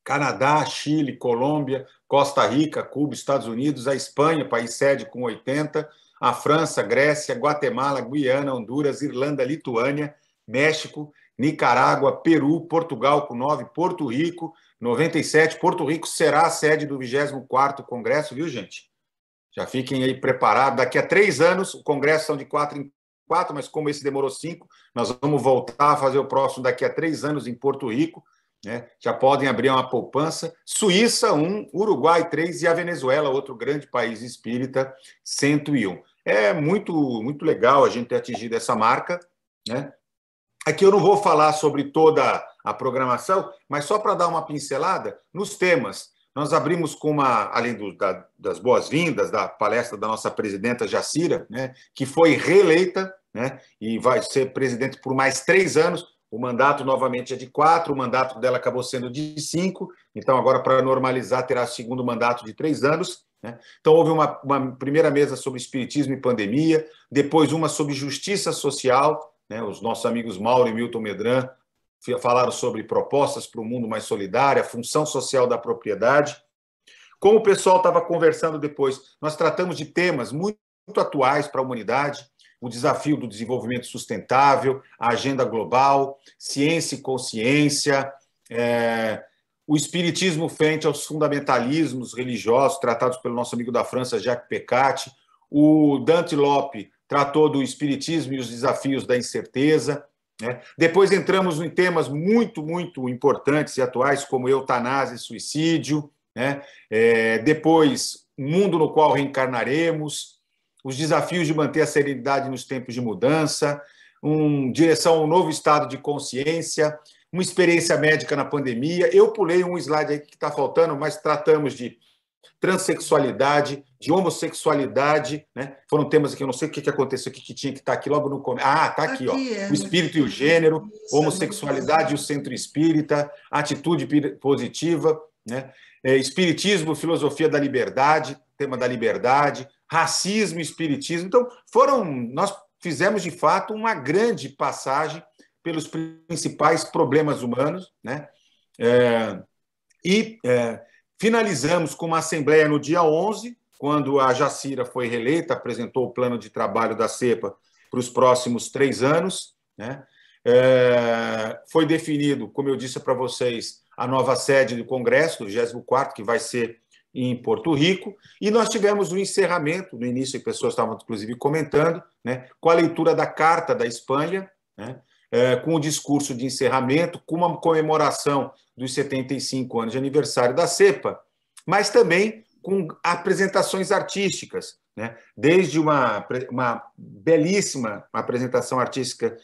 S9: Canadá, Chile, Colômbia, Costa Rica, Cuba, Estados Unidos, a Espanha, país sede, com 80, a França, Grécia, Guatemala, Guiana, Honduras, Irlanda, Lituânia, México, Nicarágua, Peru, Portugal com 9, Porto Rico, 97. Porto Rico será a sede do 24º Congresso, viu, gente? Já fiquem aí preparados. Daqui a 3 anos, o Congresso são de 4 em 4, mas como esse demorou 5, nós vamos voltar a fazer o próximo daqui a 3 anos em Porto Rico. Né? Já podem abrir uma poupança. Suíça, 1, Uruguai, 3 e a Venezuela, outro grande país espírita, 101. É muito, muito legal a gente ter atingido essa marca. Né? Aqui eu não vou falar sobre toda a programação, mas só para dar uma pincelada nos temas. Nós abrimos com além das boas-vindas, da palestra da nossa presidenta Jacira, né, que foi reeleita, né, e vai ser presidente por mais 3 anos. O mandato, novamente, é de 4, o mandato dela acabou sendo de 5, então agora, para normalizar, terá segundo mandato de 3 anos. Né? Então, houve uma primeira mesa sobre espiritismo e pandemia, depois uma sobre justiça social, né? Os nossos amigos Mauro e Milton Medran falaram sobre propostas para um mundo mais solidário, a função social da propriedade. Como o pessoal estava conversando depois, nós tratamos de temas muito atuais para a humanidade: o desafio do desenvolvimento sustentável, a agenda global, ciência e consciência, o espiritismo frente aos fundamentalismos religiosos, tratados pelo nosso amigo da França, Jacques Pecati. O Dante Lope tratou do espiritismo e os desafios da incerteza. Né? Depois entramos em temas muito, muito importantes e atuais, como eutanásia e suicídio. Né? Depois, o mundo no qual reencarnaremos, os desafios de manter a serenidade nos tempos de mudança, direção a um novo estado de consciência, uma experiência médica na pandemia. Eu pulei um slide aí que está faltando, mas tratamos de transexualidade, de homossexualidade, né? Foram temas que eu não sei o que aconteceu aqui, que tinha que estar aqui logo no começo. Está aqui, ó. O espírito e o gênero, homossexualidade e o centro espírita, atitude positiva, né? Espiritismo, filosofia da liberdade, tema da liberdade, racismo e espiritismo. Então, nós fizemos, de fato, uma grande passagem pelos principais problemas humanos, né? Finalizamos com uma assembleia no dia 11, quando a Jacira foi reeleita, apresentou o plano de trabalho da CEPA para os próximos 3 anos. Né? Foi definido, como eu disse para vocês, a nova sede do Congresso, do 24º, que vai ser em Porto Rico, e nós tivemos o encerramento, no início, as pessoas estavam, inclusive, comentando, né, com a leitura da Carta da Espanha, né, com o discurso de encerramento, com uma comemoração dos 75 anos de aniversário da CEPA, mas também com apresentações artísticas, né? Desde uma belíssima apresentação artística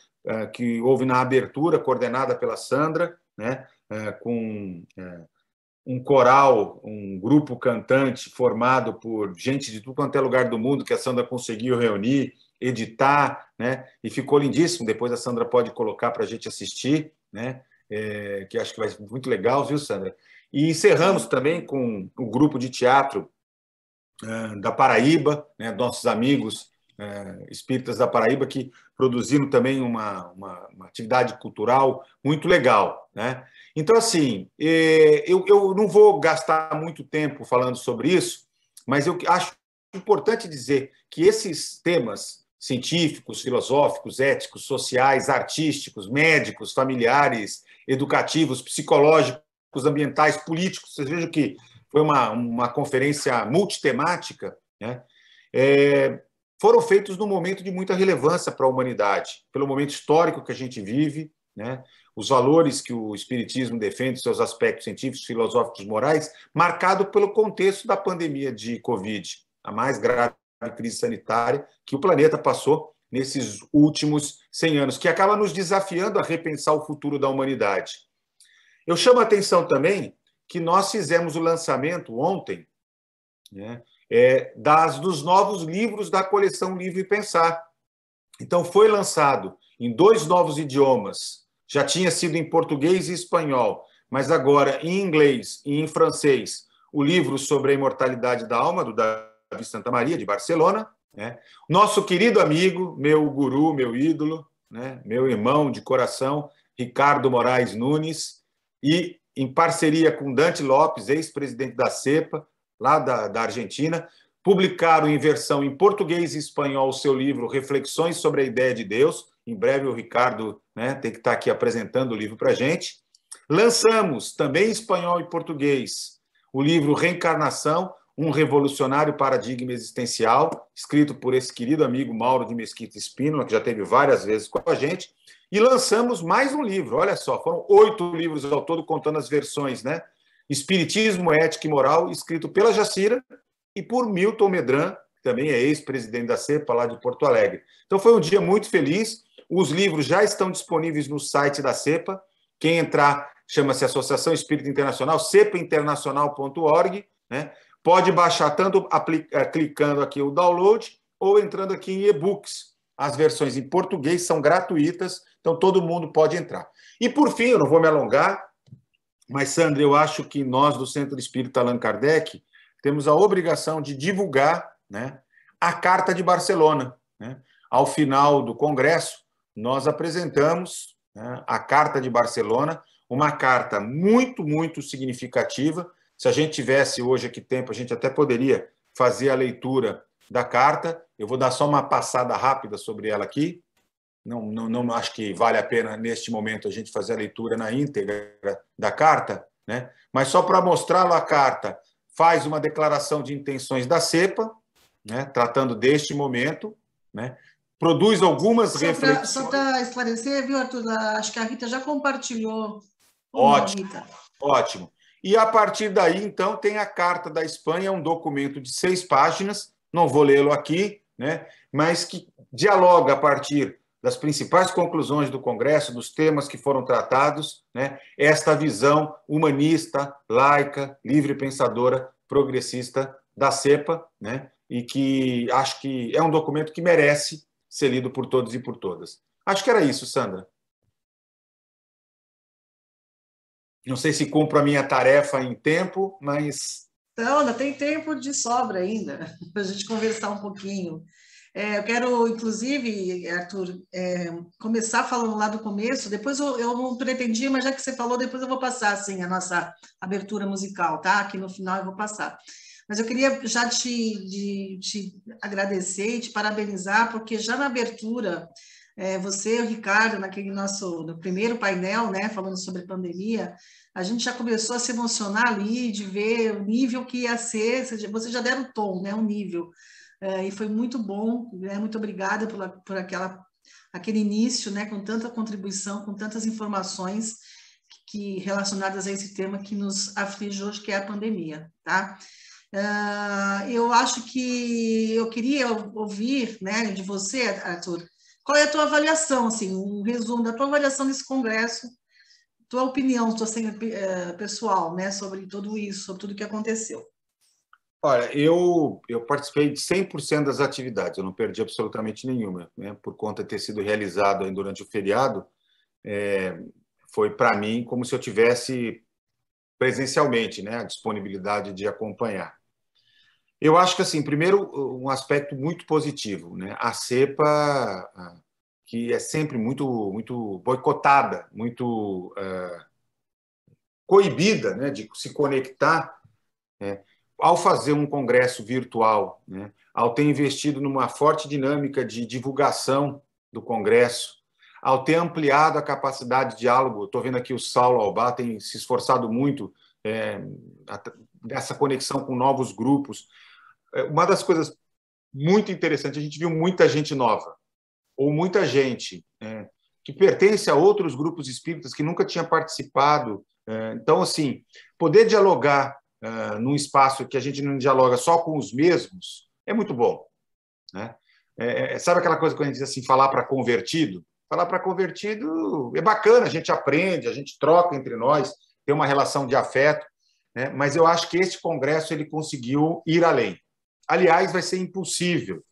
S9: que houve na abertura, coordenada pela Sandra, né? Com um coral, um grupo cantante formado por gente de tudo quanto é lugar do mundo, que a Sandra conseguiu reunir, editar, né? E ficou lindíssimo. Depois a Sandra pode colocar para a gente assistir, né? Que acho que vai ser muito legal, viu, Sandra? E encerramos também com o grupo de teatro da Paraíba, né? Nossos amigos espíritas da Paraíba, que produziram também uma atividade cultural muito legal, né? Então, assim, eu não vou gastar muito tempo falando sobre isso, mas eu acho importante dizer que esses temas científicos, filosóficos, éticos, sociais, artísticos, médicos, familiares, educativos, psicológicos, ambientais, políticos, vocês vejam que foi uma conferência multitemática, né? Foram feitos num momento de muita relevância para a humanidade, pelo momento histórico que a gente vive, né? Os valores que o Espiritismo defende, seus aspectos científicos, filosóficos, morais, marcado pelo contexto da pandemia de Covid, a mais grave crise sanitária que o planeta passou nesses últimos 100 anos, que acaba nos desafiando a repensar o futuro da humanidade. Eu chamo a atenção também que nós fizemos o lançamento ontem, né, dos novos livros da coleção Livre e Pensar. Então, foi lançado em 2 novos idiomas, já tinha sido em português e espanhol, mas agora em inglês e em francês, o livro sobre a imortalidade da alma, do Davi Santa Maria, de Barcelona, né? Nosso querido amigo, meu guru, meu ídolo, né? Meu irmão de coração, Ricardo Moraes Nunes, e em parceria com Dante Lopes, ex-presidente da CEPA, lá da Argentina, publicaram em versão em português e espanhol o seu livro Reflexões sobre a Ideia de Deus. Em breve o Ricardo, né, tem que estar aqui apresentando o livro para a gente. Lançamos, também em espanhol e português, o livro Reencarnação, um revolucionário paradigma existencial, escrito por esse querido amigo Mauro de Mesquita Espínola, que já esteve várias vezes com a gente. E lançamos mais um livro, olha só, foram 8 livros ao todo, contando as versões, né? Espiritismo, Ética e Moral, escrito pela Jacira e por Milton Medran, que também é ex-presidente da CEPA, lá de Porto Alegre. Então foi um dia muito feliz. Os livros já estão disponíveis no site da CEPA. Quem entrar, chama-se Associação Espírita Internacional, cepainternacional.org, né? Pode baixar tanto clicando aqui o download ou entrando aqui em e-books. As versões em português são gratuitas, então todo mundo pode entrar. E, por fim, eu não vou me alongar, mas, Sandra, eu acho que nós, do Centro Espírita Allan Kardec, temos a obrigação de divulgar, né, a Carta de Barcelona, né? Ao final do Congresso, nós apresentamos, né, a Carta de Barcelona, uma carta muito, muito significativa. Se a gente tivesse hoje aqui tempo, a gente até poderia fazer a leitura da carta. Eu vou dar só uma passada rápida sobre ela aqui. Não acho que vale a pena, neste momento, a gente fazer a leitura na íntegra da carta, né? Mas só para mostrá-lo, a carta faz uma declaração de intenções da CEPA, né? Tratando deste momento, né? Produz algumas reflexões.
S1: Só para esclarecer, viu, Arthur? Acho que a Rita já compartilhou.
S9: Ótimo,
S1: Rita?
S9: Ótimo. E, a partir daí, então, tem a Carta da Espanha, um documento de 6 páginas, não vou lê-lo aqui, né? Mas que dialoga a partir das principais conclusões do Congresso, dos temas que foram tratados, né? Esta visão humanista, laica, livre pensadora, progressista da CEPA, né? E que acho que é um documento que merece ser lido por todos e por todas. Acho que era isso, Sandra. Não sei se cumpro a minha tarefa em tempo, mas...
S1: Não, ainda tem tempo de sobra ainda, para a gente conversar um pouquinho. Eu quero, inclusive, Arthur, começar falando lá do começo, depois eu não pretendia, mas já que você falou, depois eu vou passar assim, a nossa abertura musical, tá? Aqui no final eu vou passar. Mas eu queria já te agradecer e te parabenizar, porque já na abertura, você e o Ricardo, no primeiro painel, né, falando sobre pandemia, a gente já começou a se emocionar ali, de ver o nível que ia ser, vocês já deram o tom, né, o nível. E foi muito bom, né? Muito obrigada por aquele início, né? Com tanta contribuição, com tantas informações relacionadas a esse tema que nos aflige hoje, que é a pandemia, tá? Eu acho que eu queria ouvir, né, de você, Arthur, qual é a tua avaliação, assim, um resumo da tua avaliação desse congresso, tua opinião, tua pessoal, né, sobre tudo isso, sobre tudo que aconteceu.
S9: Olha, eu participei de 100% das atividades, eu não perdi absolutamente nenhuma, né, por conta de ter sido realizado aí durante o feriado. Foi para mim como se eu tivesse presencialmente, né, a disponibilidade de acompanhar. Eu acho que, assim, primeiro, um aspecto muito positivo, né, a CEPA, que é sempre muito boicotada, muito coibida, né, de se conectar, né, ao fazer um congresso virtual, né, ao ter investido numa forte dinâmica de divulgação do congresso, ao ter ampliado a capacidade de diálogo. Estou vendo aqui o Saulo Albá tem se esforçado muito nessa conexão com novos grupos. Uma das coisas muito interessantes, a gente viu muita gente nova, ou muita gente que pertence a outros grupos espíritas que nunca tinha participado. Então, assim, poder dialogar num espaço que a gente não dialoga só com os mesmos é muito bom, né? Sabe aquela coisa que a gente diz assim, falar para convertido? Falar para convertido é bacana, a gente aprende, a gente troca entre nós, tem uma relação de afeto, né? Mas eu acho que este congresso ele conseguiu ir além. Aliás, vai ser impossível.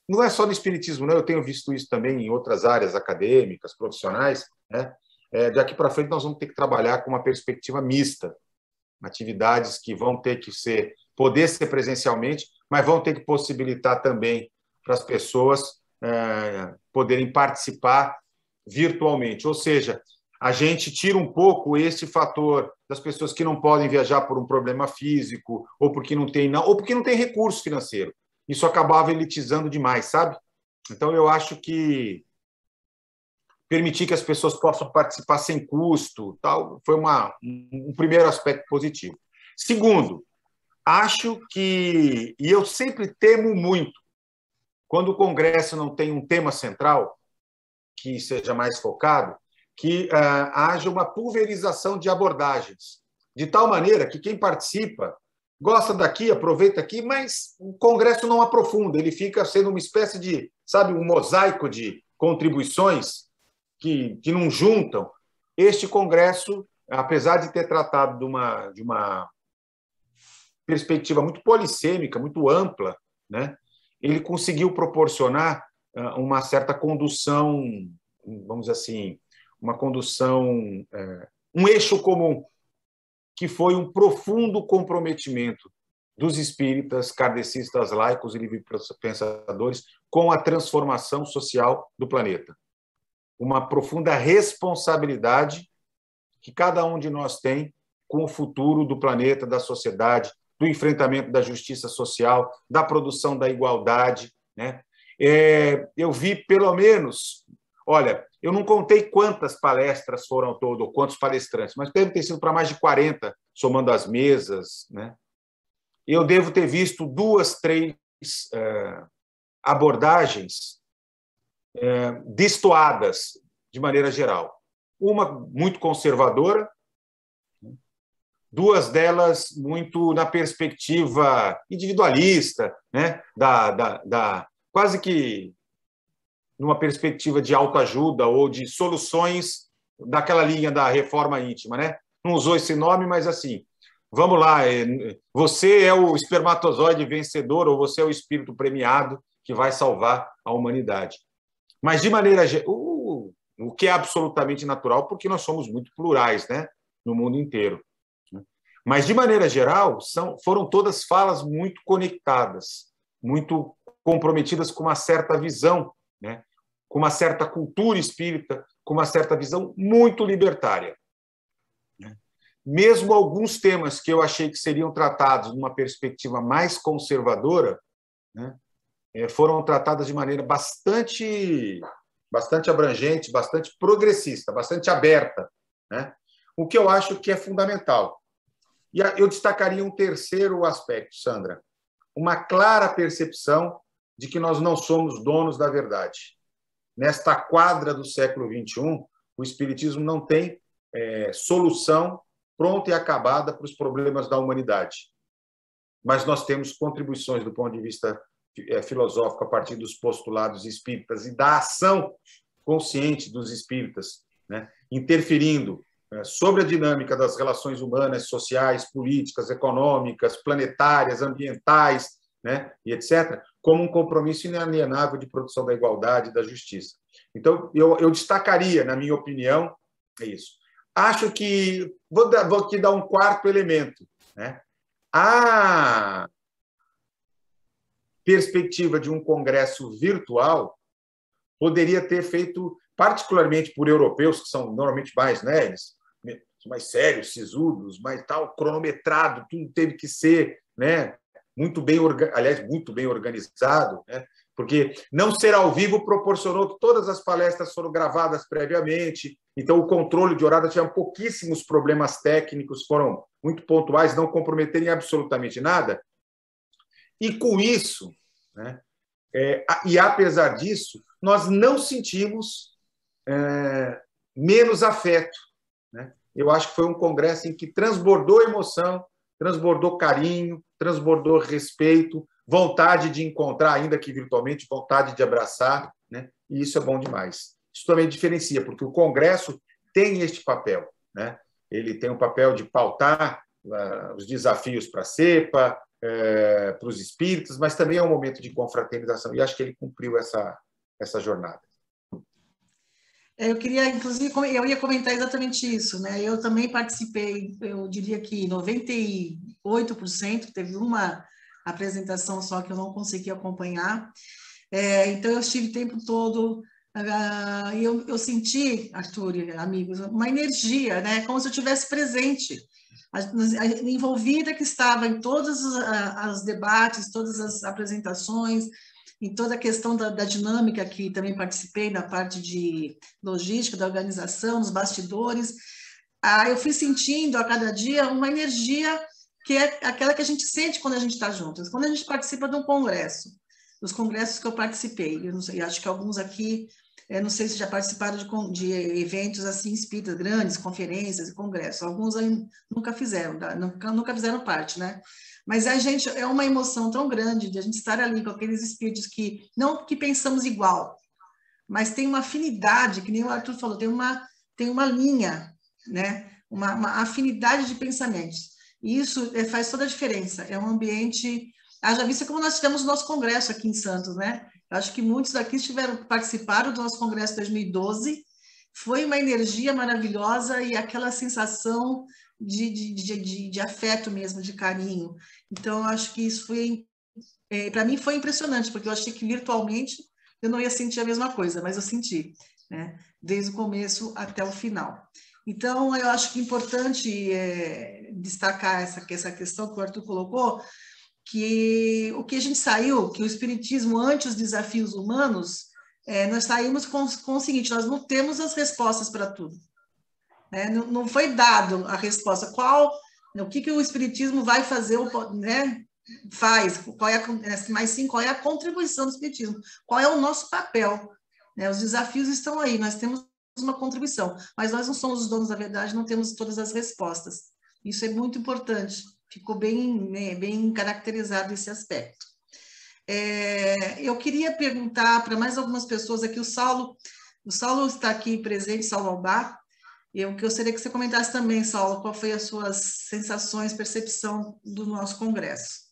S9: Não é só no espiritismo, não. Eu tenho visto isso também em outras áreas acadêmicas, profissionais, né? Daqui para frente nós vamos ter que trabalhar com uma perspectiva mista, atividades que vão ter que poder ser presencialmente, mas vão ter que possibilitar também para as pessoas poderem participar virtualmente. Ou seja, a gente tira um pouco esse fator das pessoas que não podem viajar por um problema físico, ou porque não tem recurso financeiro. Isso acabava elitizando demais, sabe? Então, eu acho que permitir que as pessoas possam participar sem custo, tal, foi um primeiro aspecto positivo. Segundo, acho que, e eu sempre temo muito, quando o Congresso não tem um tema central, que seja mais focado, que haja uma pulverização de abordagens, de tal maneira que quem participa gosta daqui, aproveita aqui, mas o Congresso não aprofunda, ele fica sendo uma espécie de, sabe, um mosaico de contribuições que não juntam. Este Congresso, apesar de ter tratado de uma perspectiva muito polissêmica, muito ampla, né, ele conseguiu proporcionar uma certa condução, vamos dizer assim, uma condução, um eixo comum, que foi um profundo comprometimento dos espíritas, kardecistas, laicos e livre-pensadores com a transformação social do planeta. Uma profunda responsabilidade que cada um de nós tem com o futuro do planeta, da sociedade, do enfrentamento da justiça social, da produção da igualdade, né? Eu vi, pelo menos, olha, eu não contei quantas palestras foram ao todo, ou quantos palestrantes, mas deve ter sido para mais de 40, somando as mesas, né? Eu devo ter visto 2, 3 abordagens destoadas, de maneira geral. Uma muito conservadora, 2 delas muito na perspectiva individualista, né? Quase que numa perspectiva de autoajuda ou de soluções daquela linha da reforma íntima, né? Não usou esse nome, mas assim, vamos lá, você é o espermatozoide vencedor ou você é o espírito premiado que vai salvar a humanidade. Mas, de maneira o que é absolutamente natural, porque nós somos muito plurais, né, no mundo inteiro. Mas, de maneira geral, foram todas falas muito conectadas, muito comprometidas com uma certa visão, né, com uma certa cultura espírita, com uma certa visão muito libertária. Mesmo alguns temas que eu achei que seriam tratados numa perspectiva mais conservadora, né, foram tratadas de maneira bastante abrangente, bastante progressista, bastante aberta, né? O que eu acho que é fundamental. E eu destacaria um terceiro aspecto, Sandra, uma clara percepção de que nós não somos donos da verdade. Nesta quadra do século XXI, o Espiritismo não tem solução pronta e acabada para os problemas da humanidade. mas nós temos contribuições do ponto de vista filosófico a partir dos postulados espíritas e da ação consciente dos espíritas, né, interferindo sobre a dinâmica das relações humanas, sociais, políticas, econômicas, planetárias, ambientais, né, e etc., como um compromisso inalienável de produção da igualdade e da justiça. Então, eu destacaria, na minha opinião, isso. Acho que... Vou aqui dar um quarto elemento, né? A perspectiva de um congresso virtual poderia ter feito, particularmente por europeus, que são normalmente mais, né, eles, mais sérios, sisudos, mais tal, cronometrado, tudo teve que ser, né, muito bem organizado, né, porque não ser ao vivo proporcionou que todas as palestras foram gravadas previamente, então o controle de horário tinha pouquíssimos problemas técnicos, foram muito pontuais, não comprometerem absolutamente nada. E com isso, né, e apesar disso, nós não sentimos menos afeto, né? Eu acho que foi um congresso em que transbordou emoção, transbordou carinho, transbordou respeito, vontade de encontrar, ainda que virtualmente, vontade de abraçar, né? E isso é bom demais. Isso também diferencia, porque o congresso tem este papel, né? Ele tem o papel de pautar os desafios para a CEPA, para os espíritos, mas também é um momento de confraternização, e acho que ele cumpriu essa jornada.
S1: Eu queria, inclusive, eu ia comentar exatamente isso, né? Eu também participei, eu diria que 98%, teve uma apresentação só que eu não consegui acompanhar, então eu estive o tempo todo, e eu senti, Arthur e amigos, uma energia, né? Como se eu estivesse presente, envolvida, que estava em todos os debates, todas as apresentações, em toda a questão da dinâmica, que também participei na parte de logística, da organização, nos bastidores. Eu fui sentindo a cada dia uma energia que é aquela que a gente sente quando a gente está juntos. Quando a gente participa de um congresso, dos congressos que eu participei, eu não sei, acho que alguns aqui, não sei se já participaram de eventos assim espíritas, grandes conferências e congressos, alguns aí nunca fizeram parte, né? Mas a gente, é uma emoção tão grande de a gente estar ali com aqueles espíritos que, não que pensamos igual, mas tem uma afinidade, que nem o Arthur falou, tem uma linha, né? Uma afinidade de pensamentos. E isso faz toda a diferença. É um ambiente... Haja vista como nós tivemos o nosso congresso aqui em Santos, né? Eu acho que muitos daqui participaram do nosso congresso de 2012. Foi uma energia maravilhosa e aquela sensação de afeto mesmo, de carinho. Então, eu acho que isso foi... para mim foi impressionante, porque eu achei que virtualmente eu não ia sentir a mesma coisa, mas eu senti, né? Desde o começo até o final. Então, eu acho que é importante destacar essa questão que o Arthur colocou, que o que a gente saiu, que o Espiritismo, ante os desafios humanos, nós saímos com o seguinte: nós não temos as respostas para tudo. Não foi dado a resposta. O que o Espiritismo vai fazer, né? Faz, mas sim, qual é a contribuição do Espiritismo? Qual é o nosso papel? Os desafios estão aí, nós temos uma contribuição, mas nós não somos os donos da verdade, não temos todas as respostas. Isso é muito importante, ficou bem caracterizado esse aspecto. Eu queria perguntar para mais algumas pessoas aqui, o Saulo está aqui presente, Saulo Albá, eu gostaria que você comentasse também, Saulo, qual foi as suas sensações, percepção do nosso congresso.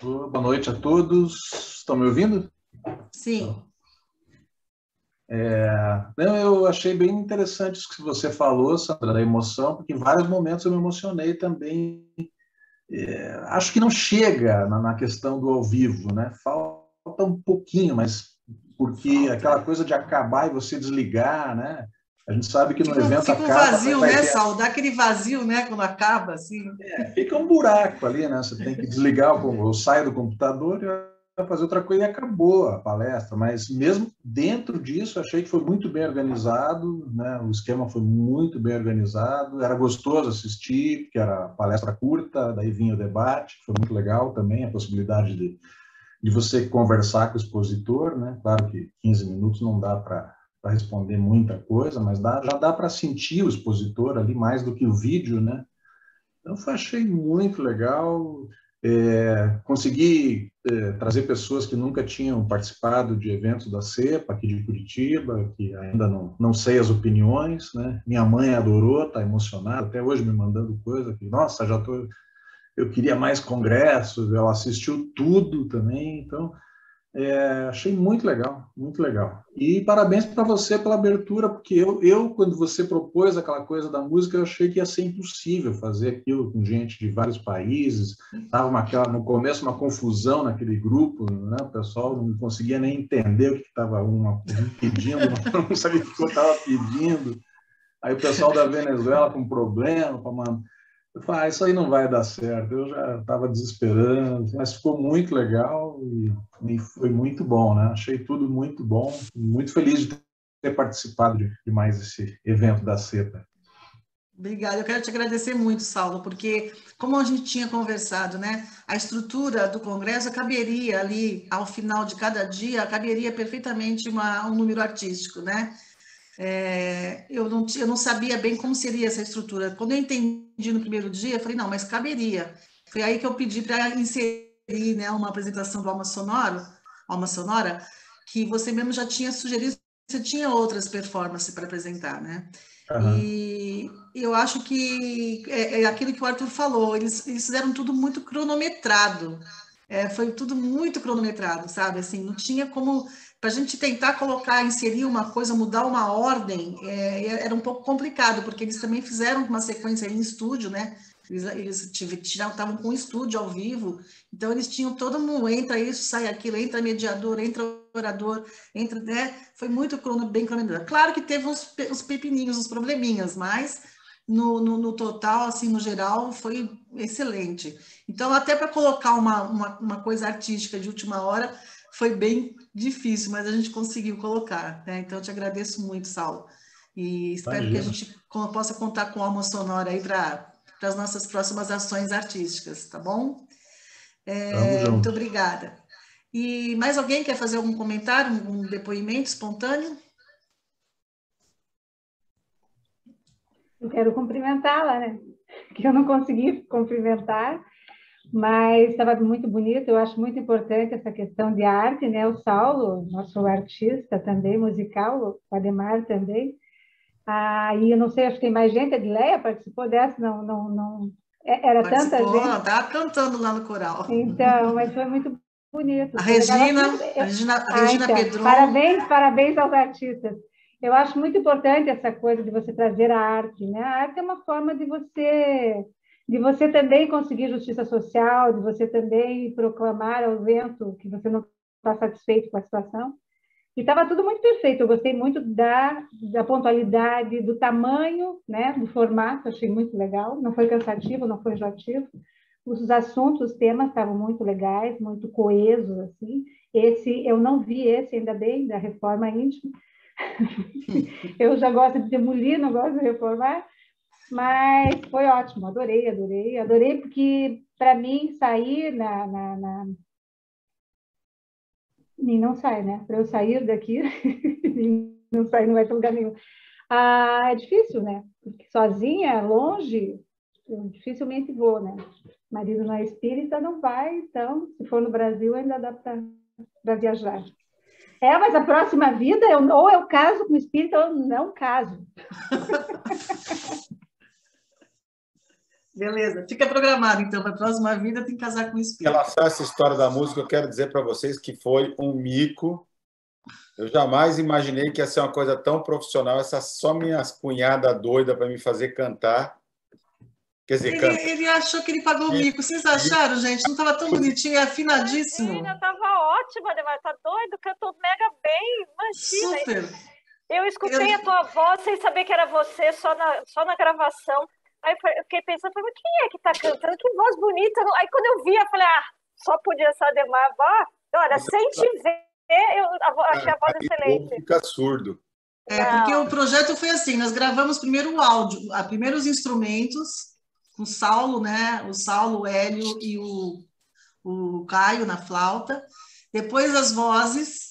S10: Boa noite a todos, estão me ouvindo?
S1: Sim.
S10: Eu achei bem interessante isso que você falou, Sandra, da emoção, porque em vários momentos eu me emocionei também. Acho que não chega na questão do ao vivo, né? Falta um pouquinho, mas porque aquela coisa de acabar e você desligar, né? A gente sabe que no evento
S1: fica um vazio, né, Saulo? Dá aquele vazio, né, quando acaba, assim.
S10: Fica um buraco ali, né? Você tem que desligar, ou sai do computador e vai fazer outra coisa e acabou a palestra. Mas mesmo dentro disso, achei que foi muito bem organizado, né? O esquema foi muito bem organizado, era gostoso assistir, porque era palestra curta, daí vinha o debate, foi muito legal também, a possibilidade de você conversar com o expositor, né? Claro que 15 minutos não dá para responder muita coisa, mas já dá para sentir o expositor ali mais do que o vídeo, né? Então, achei muito legal. Consegui trazer pessoas que nunca tinham participado de eventos da CEPA, aqui de Curitiba, que ainda não sei as opiniões, né? Minha mãe adorou, está emocionada, até hoje me mandando coisa que, nossa, eu queria mais congressos, ela assistiu tudo também, então achei muito legal, muito legal. E parabéns para você pela abertura, porque eu, quando você propôs aquela coisa da música, eu achei que ia ser impossível fazer aquilo com gente de vários países. Estava no começo uma confusão naquele grupo, né? O pessoal não conseguia nem entender o que estava um pedindo, não sabia o que eu estava pedindo. Aí o pessoal da Venezuela com problema, eu falei, isso aí não vai dar certo. Eu já estava desesperando, mas ficou muito legal e foi muito bom, né? Achei tudo muito bom, muito feliz de ter participado de mais esse evento da CEPA.
S1: Obrigada, eu quero te agradecer muito, Saulo, porque, como a gente tinha conversado, né, a estrutura do congresso caberia ali, ao final de cada dia, caberia perfeitamente um número artístico, né? Eu não sabia bem como seria essa estrutura. Quando eu entendi no primeiro dia, eu falei, não, mas caberia. Foi aí que eu pedi para inserir, né, uma apresentação do Alma Sonora, que você mesmo já tinha sugerido, você tinha outras performances para apresentar, né? Uhum. E eu acho que é aquilo que o Arthur falou, eles fizeram tudo muito cronometrado. Foi tudo muito cronometrado, sabe? Assim, não tinha como... Para a gente tentar inserir uma coisa, mudar uma ordem, era um pouco complicado, porque eles também fizeram uma sequência em estúdio, né? Eles estavam com um estúdio ao vivo, então eles tinham todo mundo, entra isso, sai aquilo, entra mediador, entra orador, entra, né? Foi muito bem cronometrado. Claro que teve uns pepininhos, uns probleminhas, mas no total, assim, no geral, foi excelente. Então, até para colocar uma coisa artística de última hora, foi bem difícil, mas a gente conseguiu colocar, né? Então, eu te agradeço muito, Saulo. E espero que a gente possa contar com a Alma Sonora aí para as nossas próximas ações artísticas, tá bom? Muito obrigada. E mais alguém quer fazer algum comentário, um depoimento espontâneo?
S8: Eu quero cumprimentá-la, né? Que eu não consegui cumprimentar, mas estava muito bonito. Eu acho muito importante essa questão de arte, né? O Saulo, nosso artista também, musical, o Ademar também. E eu não sei, acho que tem mais gente. A Edleia participou dessa? Não. Era tanta gente.
S1: Ela estava cantando lá no coral.
S8: Então, mas foi muito bonito.
S1: A Regina Pedro.
S8: Parabéns aos artistas. Eu acho muito importante essa coisa de você trazer a arte, né? A arte é uma forma de você também conseguir justiça social, de você também proclamar ao vento que você não está satisfeito com a situação. E estava tudo muito perfeito. Eu gostei muito da pontualidade, do tamanho, né? Do formato, achei muito legal. Não foi cansativo, não foi enjoativo. Os assuntos, os temas estavam muito legais, muito coesos, assim. Eu não vi ainda bem, da reforma íntima. Eu já gosto de demolir, não gosto de reformar, mas foi ótimo, adorei, porque para mim sair não sai, né? Para eu sair daqui, não vai para lugar nenhum. É difícil, né? Porque sozinha, longe, eu dificilmente vou, né? Marido não é espírita, não vai, então, se for no Brasil, ainda dá para viajar. Mas a próxima vida, ou eu caso com espírita, ou não caso.
S1: Beleza, fica programado, então, para a próxima vida tem que casar com espírita.
S9: Em relação a essa história da música, eu quero dizer para vocês que foi um mico. Eu jamais imaginei que ia ser uma coisa tão profissional, essa só minha cunhada doida para me fazer cantar. Quer dizer,
S1: ele achou que ele pagou o mico. Vocês acharam, gente? Não estava tão bonitinho, afinadíssimo.
S11: Imagina, estava ótima, Ademar. Tá doido, cantou mega bem. Imagina.
S1: Super.
S11: Eu escutei a tua voz sem saber que era você, só na gravação. Aí eu fiquei pensando, mas quem é que está cantando? Que voz bonita. Aí quando eu vi, eu falei, só podia ser Ademar. Olha, sem te ver, eu achei a voz excelente.
S9: Fica surdo.
S1: Porque o projeto foi assim, nós gravamos primeiro o áudio, primeiro os instrumentos, com o Saulo, né? O Saulo, o Hélio e o Caio na flauta, depois as vozes,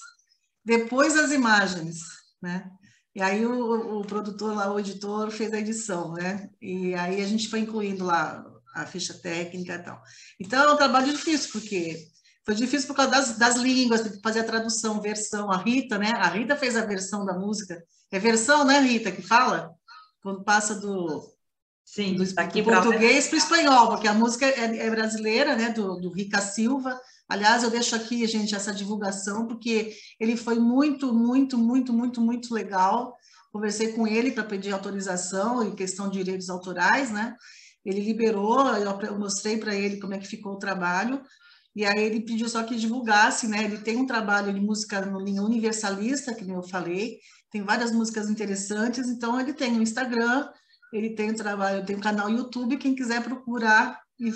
S1: depois as imagens, né? E aí o produtor lá, o editor, fez a edição, né? E aí a gente foi incluindo lá a ficha técnica e tal. Então, é um trabalho difícil, porque foi difícil por causa das línguas, tem que fazer a tradução, versão. A Rita, né? A Rita fez a versão da música. É versão, né, Rita, que fala? Quando passa do português para o espanhol, porque a música é brasileira, né, do Rica Silva. Aliás, eu deixo aqui, gente, essa divulgação, porque ele foi muito, muito, muito, muito, muito legal. Conversei com ele para pedir autorização em questão de direitos autorais, né? Ele liberou, eu mostrei para ele como é que ficou o trabalho, e aí ele pediu só que divulgasse, né? Ele tem um trabalho de música no linha universalista, que nem eu falei, tem várias músicas interessantes, então ele tem um Instagram, ele tem um trabalho, tem um canal YouTube, quem quiser procurar e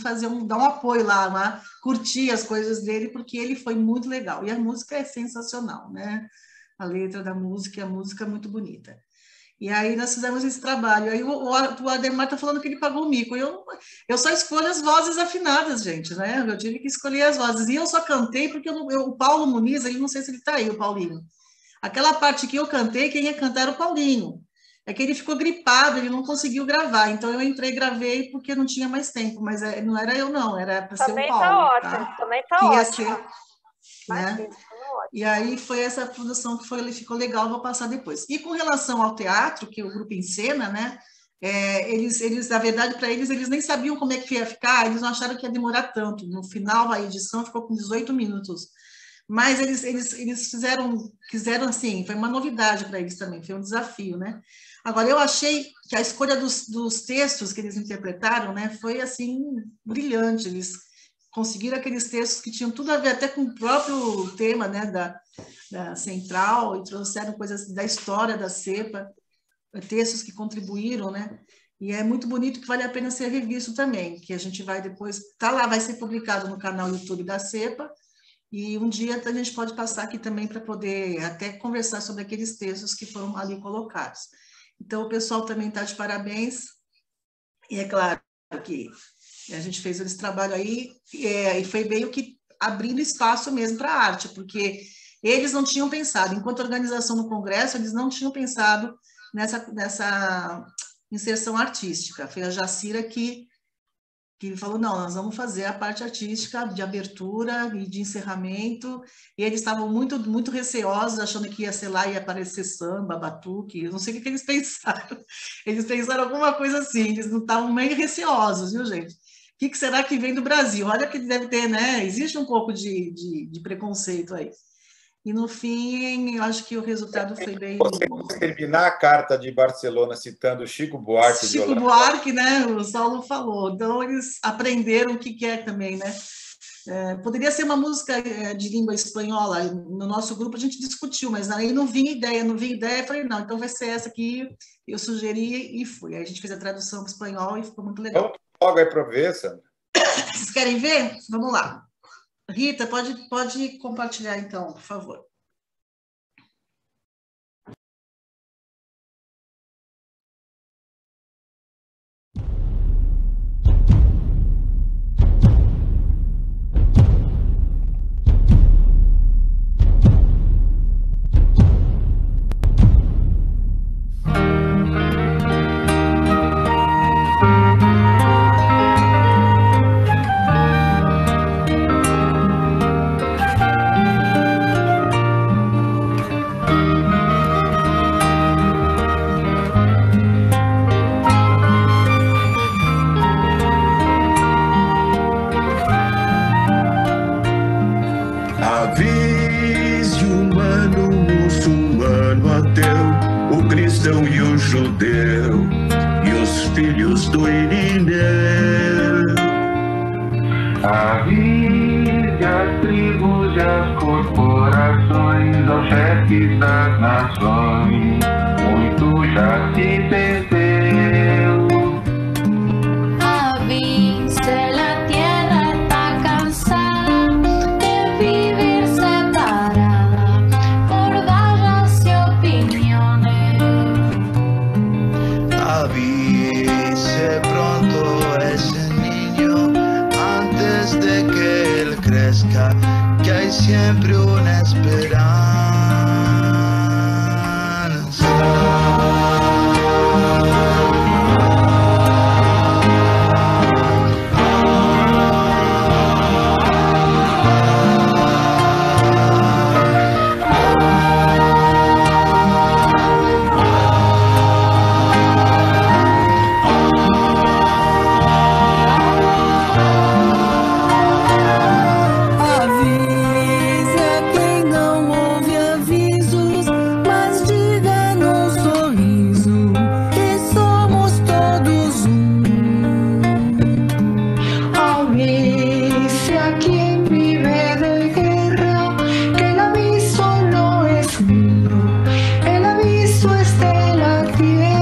S1: dar um apoio lá, curtir as coisas dele, porque ele foi muito legal. E a música é sensacional, né? A letra da música, a música é muito bonita. E aí nós fizemos esse trabalho. Aí o Ademar está falando que ele pagou o mico. Eu só escolho as vozes afinadas, gente, né? Eu tive que escolher as vozes. E eu só cantei porque o Paulo Muniz, ele não sei se ele está aí, o Paulinho. Aquela parte que eu cantei, quem ia cantar era o Paulinho. É que ele ficou gripado, ele não conseguiu gravar. Então eu entrei e gravei porque não tinha mais tempo. Mas não era eu, não. Era para ser o Paulo.
S11: Tá ótimo, também tá ótimo.
S1: Né? E aí foi essa produção que ficou legal, vou passar depois. E com relação ao teatro, que o grupo encena, né? Eles, na verdade, para eles nem sabiam como é que ia ficar, eles não acharam que ia demorar tanto. No final, a edição ficou com 18 minutos. Mas eles quiseram assim, foi uma novidade para eles também, foi um desafio, né? Agora, eu achei que a escolha dos textos que eles interpretaram, né, foi assim, brilhante. Eles conseguiram aqueles textos que tinham tudo a ver até com o próprio tema, né, da Central, e trouxeram coisas da história da CEPA, textos que contribuíram, né, e é muito bonito, que vale a pena ser revisto também, que a gente vai depois, vai ser publicado no canal YouTube da CEPA, e um dia a gente pode passar aqui também para poder até conversar sobre aqueles textos que foram ali colocados. Então, o pessoal também está de parabéns, e é claro que a gente fez esse trabalho aí, e foi meio que abrindo espaço mesmo para a arte, porque eles não tinham pensado, enquanto organização no Congresso, eles não tinham pensado nessa inserção artística. Foi a Jacira que falou, não, nós vamos fazer a parte artística de abertura e de encerramento, e eles estavam muito, muito receosos, achando que ia, sei lá, ia aparecer samba, batuque, eu não sei o que eles pensaram. Eles pensaram alguma coisa assim, eles não estavam meio receosos, viu, gente? O que será que vem do Brasil? Olha que deve ter, né? Existe um pouco de preconceito aí. E, no fim, eu acho que o resultado foi bem...
S9: Você pode terminar a carta de Barcelona citando Chico Buarque.
S1: Chico Buarque, né? O Saulo falou. Então, eles aprenderam o que é também, né? Poderia ser uma música de língua espanhola. No nosso grupo, a gente discutiu, mas aí não vinha ideia. Eu falei, não, então vai ser essa aqui. Eu sugeri e fui. Aí a gente fez a tradução para o espanhol e ficou muito legal.
S9: Vamos logo aí para ver, Sandra.
S1: Vocês querem ver? Vamos lá. Rita, pode compartilhar, então, por favor.
S12: Judeu e os filhos do Irineu. Avise as tribos e as corporações, aos chefes das nações, muito já se perdeu.
S5: Avise, la tierra está cansada de vivir separada por gallas y opiniones.
S12: Avise pronto a ese niño antes de que él crezca, que hay siempre una esperanza.
S13: quien vive de guerra, que el aviso no es mío, el aviso es de la tierra.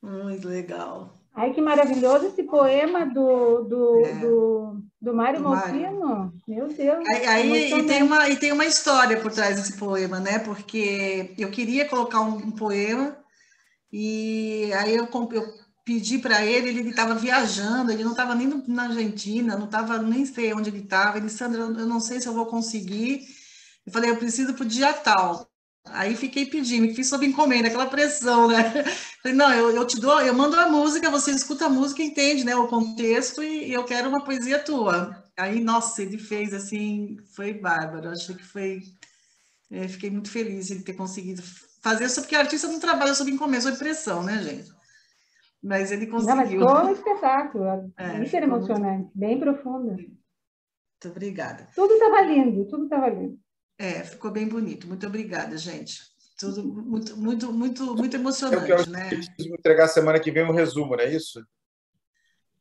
S1: Muito legal.
S8: Ai, que maravilhoso esse poema do Mário Moltino. Meu Deus.
S1: E tem uma história por trás desse poema, né? Porque eu queria colocar um poema e aí eu pedi para ele estava viajando, ele não estava nem na Argentina, não estava nem sei onde ele estava. Ele, Sandra, eu não sei se eu vou conseguir. Eu falei, eu preciso para o dia tal. Aí fiquei pedindo, fiz sob encomenda, aquela pressão, né? Falei, não, eu te dou, eu mando a música, você escuta a música, entende, né, o contexto, e eu quero uma poesia tua. Aí, nossa, ele fez assim, foi bárbaro, achei que foi... fiquei muito feliz de ter conseguido fazer isso, porque o artista não trabalha sob encomenda, sob pressão, né, gente? Mas ele conseguiu.
S8: Não, mas ficou um espetáculo, hiper emocionante, bem profundo.
S1: Muito obrigada.
S8: Tudo estava lindo, tudo estava lindo.
S1: Ficou bem bonito. Muito obrigada, gente. Tudo muito emocionante,
S9: eu quero,
S1: né?
S9: Entregar semana que vem um resumo, não é isso?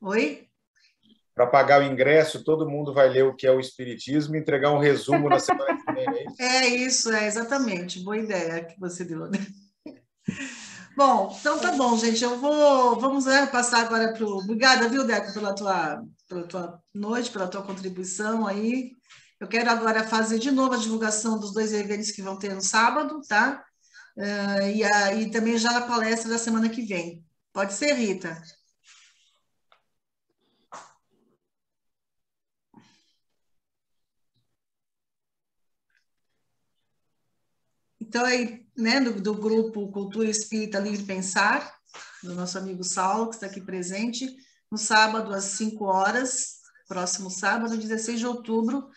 S1: Oi?
S9: Para pagar o ingresso, todo mundo vai ler o que é o Espiritismo e entregar um resumo na semana que vem, não é isso?
S1: É isso, exatamente. Boa ideia que você deu. Bom, então tá bom, gente. Vamos passar agora para o... Obrigada, viu, Deco, pela tua noite, pela tua contribuição aí. Eu quero agora fazer de novo a divulgação dos 2 eventos que vão ter no sábado, tá? E também já a palestra da semana que vem. Pode ser, Rita? Então, aí, né, do grupo Cultura Espírita Livre Pensar, do nosso amigo Saulo, que está aqui presente, no sábado, às 5 horas, próximo sábado, 16 de outubro,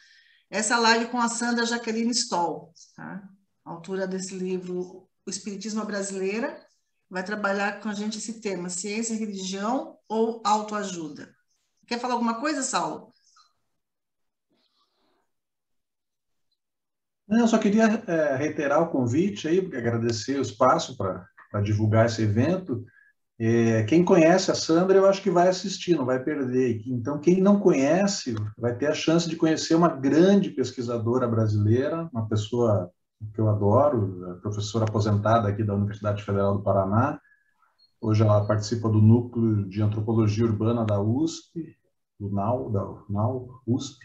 S1: essa live com a Sandra Jaqueline Stoll, tá? Autora desse livro, O Espiritismo à Brasileira, vai trabalhar com a gente esse tema, ciência, religião ou autoajuda. Quer falar alguma coisa, Saulo?
S10: Eu só queria reiterar o convite aí, agradecer o espaço para divulgar esse evento. Quem conhece a Sandra, eu acho que vai assistir, não vai perder. Então, quem não conhece, vai ter a chance de conhecer uma grande pesquisadora brasileira, uma pessoa que eu adoro, a professora aposentada aqui da Universidade Federal do Paraná. Hoje ela participa do Núcleo de Antropologia Urbana da USP, do NAU, USP.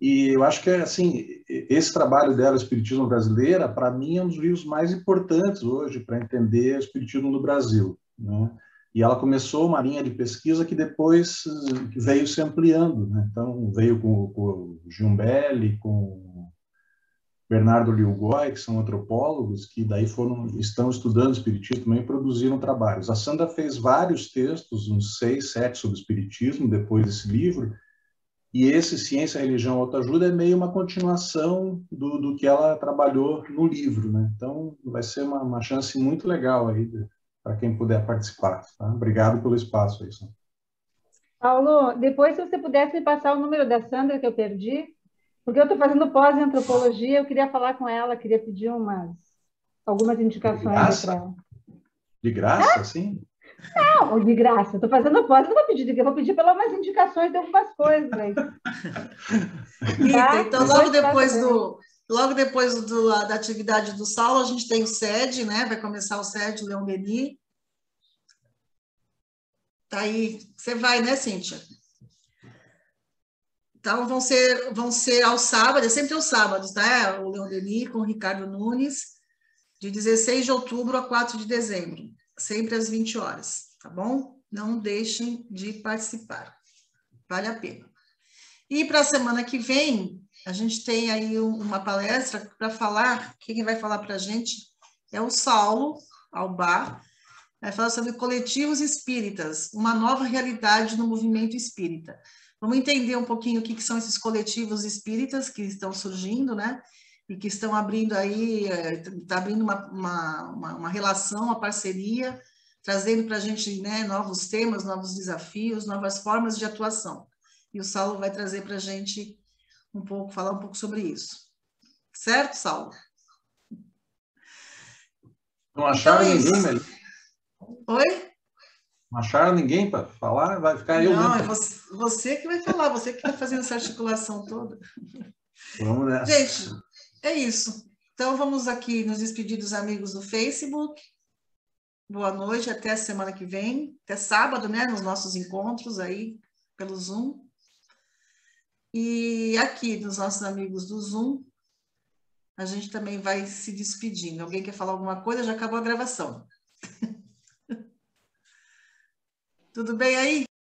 S10: E eu acho que, assim, esse trabalho dela, Espiritismo Brasileira, para mim é um dos livros mais importantes hoje para entender o espiritismo no Brasil, né? E ela começou uma linha de pesquisa que depois veio se ampliando, né? Então, veio com o Giumbelli, com o Bernardo Liugoi, que são antropólogos, que daí estão estudando espiritismo também e produziram trabalhos. A Sandra fez vários textos, uns 6, 7, sobre espiritismo, depois desse livro. E esse Ciência, Religião e Autoajuda é meio uma continuação do que ela trabalhou no livro, né? Então, vai ser uma chance muito legal aí para quem puder participar, tá? Obrigado pelo espaço aí, Sandra.
S8: Paulo, depois, se você pudesse me passar o número da Sandra, que eu perdi, porque eu estou fazendo pós em antropologia, eu queria falar com ela, queria pedir algumas indicações para ela.
S10: De graça, sim?
S8: Não, de graça. Estou fazendo pós, não vou pedir de graça, vou pedir pelo menos indicações de algumas coisas aí.
S1: Tá? Então, logo depois da atividade do Saulo, a gente tem o SED, né? Vai começar o SED, o Leon Denis. Tá aí. Você vai, né, Cíntia? Então, vão ser aos sábados, sempre aos sábados, tá? O Leon Denis com o Ricardo Nunes, de 16 de outubro a 4 de dezembro. Sempre às 20 horas, tá bom? Não deixem de participar, vale a pena. E para a semana que vem, a gente tem aí uma palestra para falar, quem vai falar para a gente é o Saulo Albá, vai falar sobre coletivos espíritas, uma nova realidade no movimento espírita. Vamos entender um pouquinho o que são esses coletivos espíritas que estão surgindo, né? E que estão abrindo aí, está abrindo uma relação, uma parceria, trazendo para a gente, né, novos temas, novos desafios, novas formas de atuação. E o Saulo vai trazer para a gente falar um pouco sobre isso. Certo, Saulo?
S10: Não acharam ninguém, Meli?
S1: Oi?
S10: Não acharam ninguém para falar? Vai ficar eu mesmo.
S1: Não, é você que vai falar, você que está fazendo essa articulação toda.
S10: Vamos nessa.
S1: Gente, é isso. Então, vamos aqui nos despedir dos amigos do Facebook. Boa noite, até a semana que vem, até sábado, né, nos nossos encontros aí pelo Zoom. E aqui, dos nossos amigos do Zoom, a gente também vai se despedindo. Alguém quer falar alguma coisa? Já acabou a gravação. Tudo bem aí?